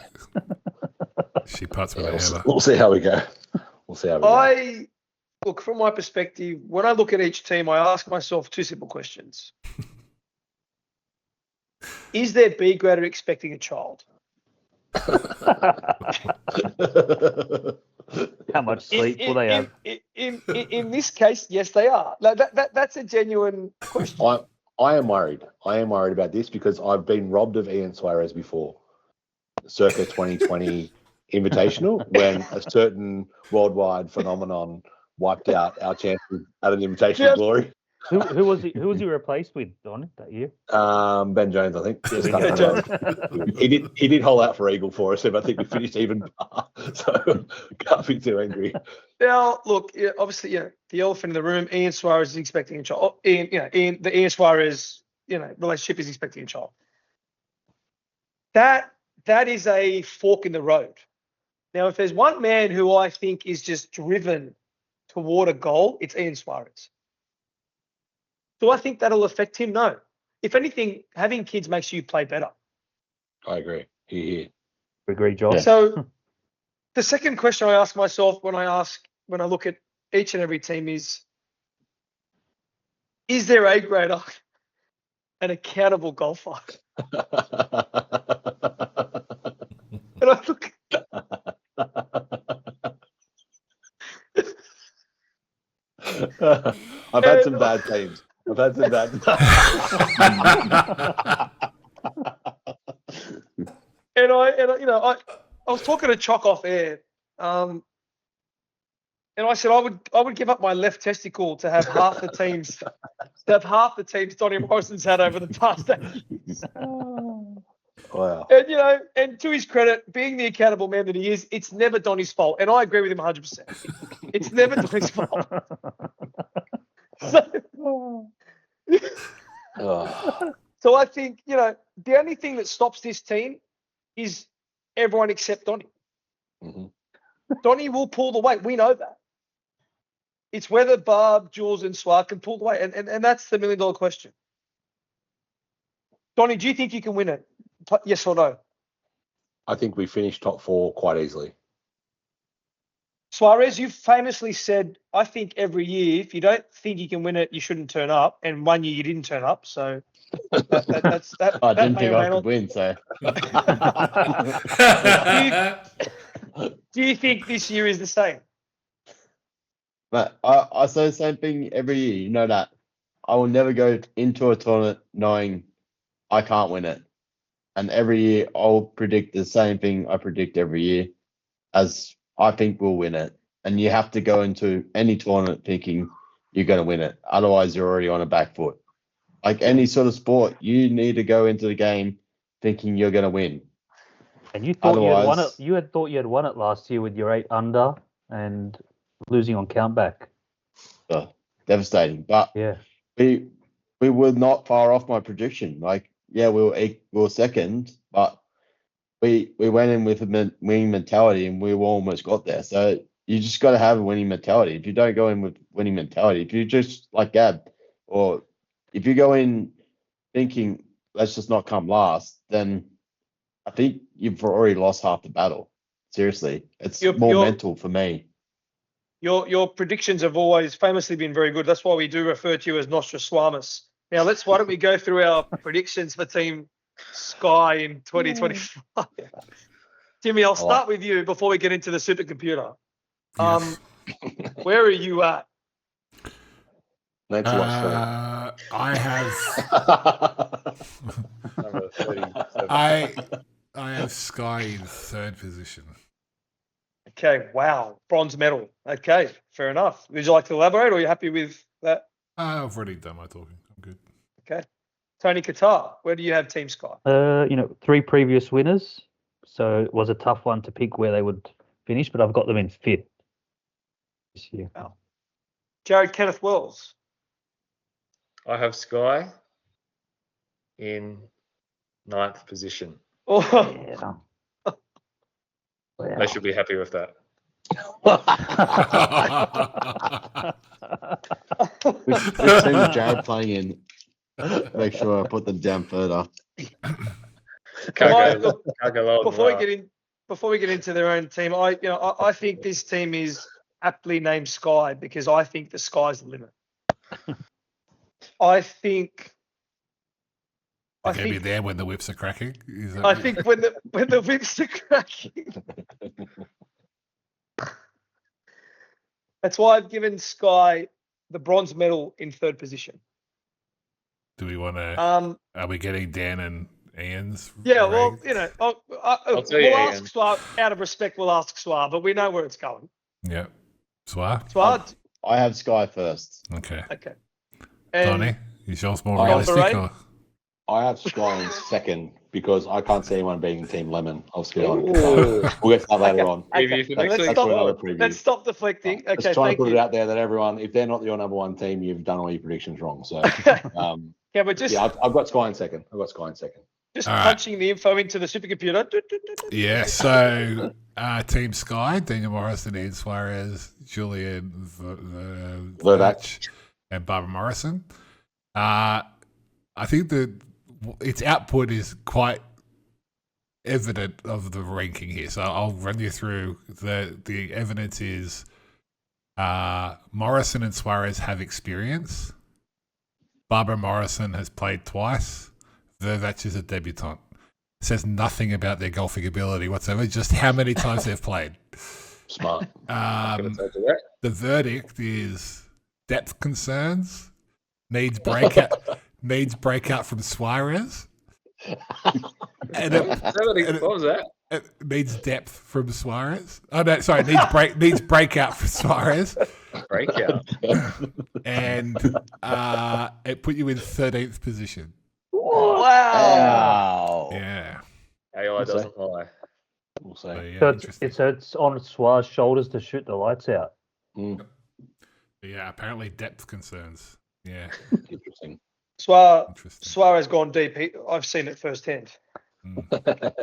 She putts with a hammer. We'll see how we go. Look, from my perspective, when I look at each team, I ask myself 2 simple questions. Is their B grader expecting a child? How much sleep will they have? In this case, yes, they are. That's a genuine question. I am worried. I am worried about this because I've been robbed of Ian Suarez before, circa 2020 Invitational, when a certain worldwide phenomenon wiped out our chances at an Invitational glory. Who was he replaced with, Don, that year? Ben Jones, I think. Ben Jones. He did hold out for Eagle for us, and I think we finished even par. So can't be too angry. Now, look, obviously, the elephant in the room, Ian Suarez is expecting a child. The Ian Suarez, relationship is expecting a child. That is a fork in the road. Now, if there's one man who I think is just driven toward a goal, it's Ian Suarez. Do I think that'll affect him? No. If anything, having kids makes you play better. I agree. Here. Agree, John. Yeah. So the second question I ask myself when I look at each and every team is their A grader an accountable golfer? And I look, I've had some bad teams. I've had some bad. and I was talking to Chock off air, and I said I would give up my left testicle to have half the teams Donny Morrison's had over the past 8 years. Wow. And and to his credit, being the accountable man that he is, it's never Donny's fault, and I agree with him 100%. It's never Donny's fault. So I think the only thing that stops this team is everyone except Donny. Mm-hmm. Donny will pull the weight. We know that. It's whether Barb, Jules, and Swart can pull the weight, and that's the $1 million question. Donny, do you think you can win it? Yes or no? I think we finished top 4 quite easily. Suarez, you've famously said, I think every year, if you don't think you can win it, you shouldn't turn up. And one year you didn't turn up. So that's that. I that didn't may think or may I not- could win, so. Do you think this year is the same? But I say the same thing every year. You know that I will never go into a tournament knowing I can't win it. And every year I'll predict the same thing I predict every year, as I think we'll win it. And you have to go into any tournament thinking you're going to win it. Otherwise, you're already on a back foot. Like any sort of sport, you need to go into the game thinking you're going to win. And you thought Otherwise- you had thought you had won it last year with your 8 under and losing on countback. Devastating. But Yeah. we were not far off my prediction. Like, yeah, we were second, but we went in with a winning mentality and we almost got there. So you just got to have a winning mentality. If you don't go in with winning mentality, if you just like Gab, or if you go in thinking let's just not come last, then I think you've already lost half the battle. Seriously, it's more mental for me. Your predictions have always famously been very good. That's why we do refer to you as Nostradamus. Now why don't we go through our predictions for Team Sky in 2025? Timmy, I'll start with you before we get into the supercomputer. Yes. Where are you at? Let's watch I have Number 37. I have Sky in 3rd position. Okay, wow, bronze medal. Okay, fair enough. Would you like to elaborate, or are you happy with that? I've already done my talking. I'm good. Okay, Tony Qatar, where do you have Team Sky? 3 previous winners, so it was a tough one to pick where they would finish, but I've got them in 5th this year. Wow. Jared Kenneth Wells. I have Sky in 9th position. Oh, Yeah. They should be happy with that. Which team is Jared playing in? Make sure I put them down further. Can't look, go lower than that. before we get into their own team, I think this team is aptly named Sky because I think the sky's the limit. I think They're going to be there when the whips are cracking. I think when the whips are cracking. That's why I've given Sky the bronze medal in 3rd position. Do we want to? Are we getting Dan and Ian's? Yeah, well, ranks? I'll tell you, we'll Ian. ask Swar, out of respect, we'll ask Swar, but we know where it's going. Yeah. Swar? Swar, I have Sky first. Okay. okay. And Donnie, is yours more I have realistic? Bahrain. Or? I have Sky in 2nd because I can't see anyone beating Team Lemon. I'll skip on. We'll get to that later on. Preview for next let's week. That's for another stop, preview. let's stop deflecting. Just Okay, trying to thank put you. it out there that everyone, if they're not your number 1 team, you've done all your predictions wrong. So, Yeah, but just I've got Sky in 2nd. just All right. punching the info into the supercomputer. Yeah, so Team Sky, Daniel Morrison, Ian Suarez, Julian Verdac, and Barbara Morrison. I think that its output is quite evident of the ranking here. So I'll run you through the evidence is Morrison and Suarez have experience. Barbara Morrison has played twice. Vervac is a debutant. Says nothing about their golfing ability whatsoever, just how many times they've played. Smart. The verdict is depth concerns, needs breakout from Suarez. And What was that? it needs depth from Suarez. Oh no, sorry, needs breakout from Suarez. Breakout. And it put you in 13th position. Wow. Yeah. AI doesn't lie. We'll So, see. yeah, So interesting. it's on Suarez's shoulders to shoot the lights out. Mm, Yeah, apparently depth concerns. Yeah, interesting. interesting. Suarez gone deep. I've seen it firsthand. Mm.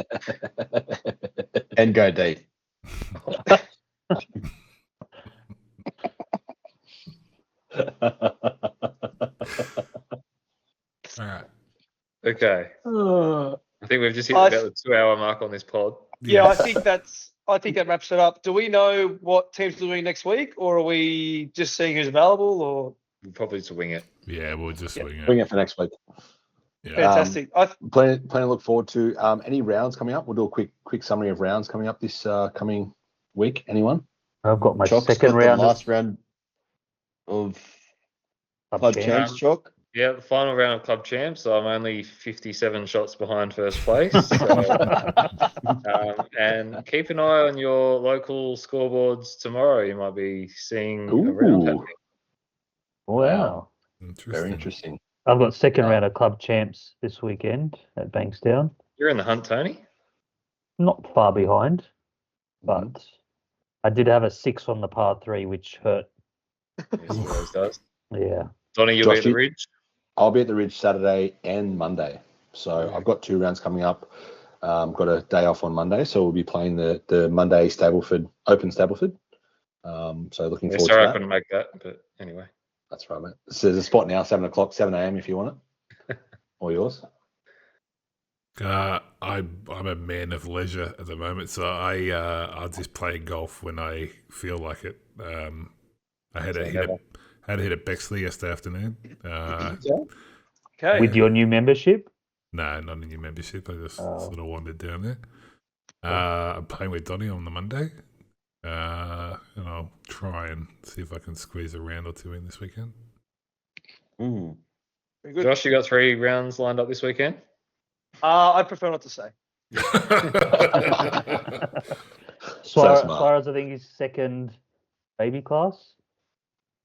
And go deep. All right. Okay. I think we've just hit I- about the 2-hour mark on this pod. Yeah, Yes. I think that wraps it up. Do we know what teams are doing next week, or are we just seeing who's available? Or We'll probably just wing it. Yeah, we'll just swing Bring it. it for next week. Yeah. fantastic. Plenty to look forward to. Any rounds coming up? We'll do a quick summary of rounds coming up this coming week. Anyone? I've got my Chalk's second got round the of last round of Club Club Champs. Champs, Chalk. Yeah, the final round of Club Champs. So I'm only 57 shots behind first place. So, and keep an eye on your local scoreboards tomorrow. You might be seeing a round Ooh, happening. Wow. Interesting. very interesting. I've got second Wow. round of Club Champs this weekend at Bankstown. You're in the hunt, Tony. Not far behind, but Mhm. I did have a 6 on the par 3, which hurt. Yes, it always does. Yeah. Donnie, you'll be Josh, at the Ridge. I'll be at the Ridge Saturday and Monday. So I've got 2 rounds coming up. Got a day off on Monday, so we'll be playing the Monday Stableford Open Stableford. So looking Yeah, forward sorry, to I that. couldn't make that, but anyway. That's right, mate. So there's a spot now, 7 o'clock, 7 a.m. if you want it. All yours. I'm a man of leisure at the moment, so I'll just play golf when I feel like it. I had to hit a Bexley yesterday afternoon. Okay. With your new membership? No, not a new membership. I just Oh. sort of wandered down there. I'm playing with Donnie on the Monday, and I'll try and see if I can squeeze a round or 2 in this weekend. Mm. Very good. Josh, you got 3 rounds lined up this weekend? I prefer not to say. smart. Suarez, I think, is second baby class.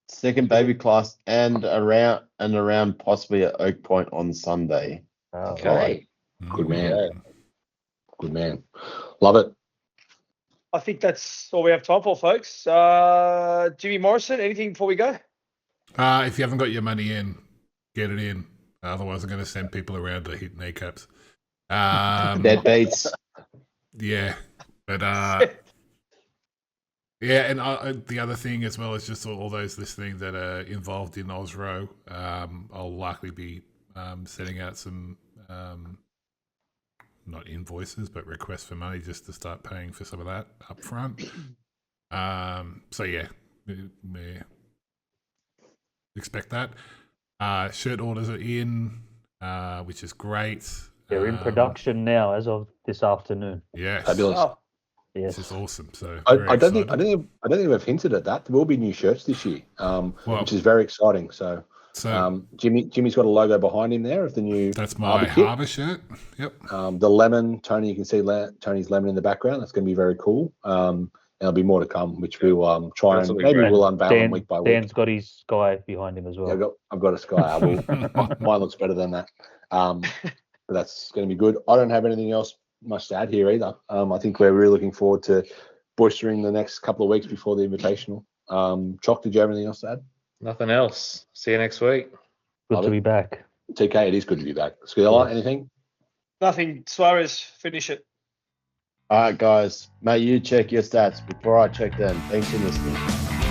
Second baby class and around possibly at Oak Point on Sunday. Oh, Okay. Good man. Yeah. Good man. Love it. I think that's all we have time for, folks. Jimmy Morrison, anything before we go? If you haven't got your money in, get it in. Otherwise, I'm going to send people around to hit kneecaps. Dead beats. Yeah, but yeah, and the other thing as well is just all those listening that are involved in Osro. I'll likely be setting out some not invoices but requests for money just to start paying for some of that up front. So yeah, expect that. Shirt orders are in, which is great. they're in production now as of this afternoon. Yes, Fabulous. Oh, Yes. This is awesome. So I very don't think excited. we've hinted at that. There will be new shirts this year, Well, which is very exciting. So so Jimmy's got a logo behind him there of the new that's my Harbour kit. Harbour shirt. Yep. The lemon, Tony, you can see Tony's lemon in the background. That's going to be very cool. There'll be more to come, which we will try That's and what we maybe read. we'll unveil them week by week. Dan's got his sky behind him as well. Yeah, I've got a sky. Mine looks better than that. But that's going to be good. I don't have anything else much to add here either. I think we're really looking forward to boistering the next couple of weeks before the Invitational. Choc, did you have anything else to add? Nothing else. See you next week. Good Love to it. be back. TK, it is good to be back. Skylar, Yes. anything? nothing. Suarez, finish it. All right, guys. Mate, you check your stats before I check them. Thanks for listening.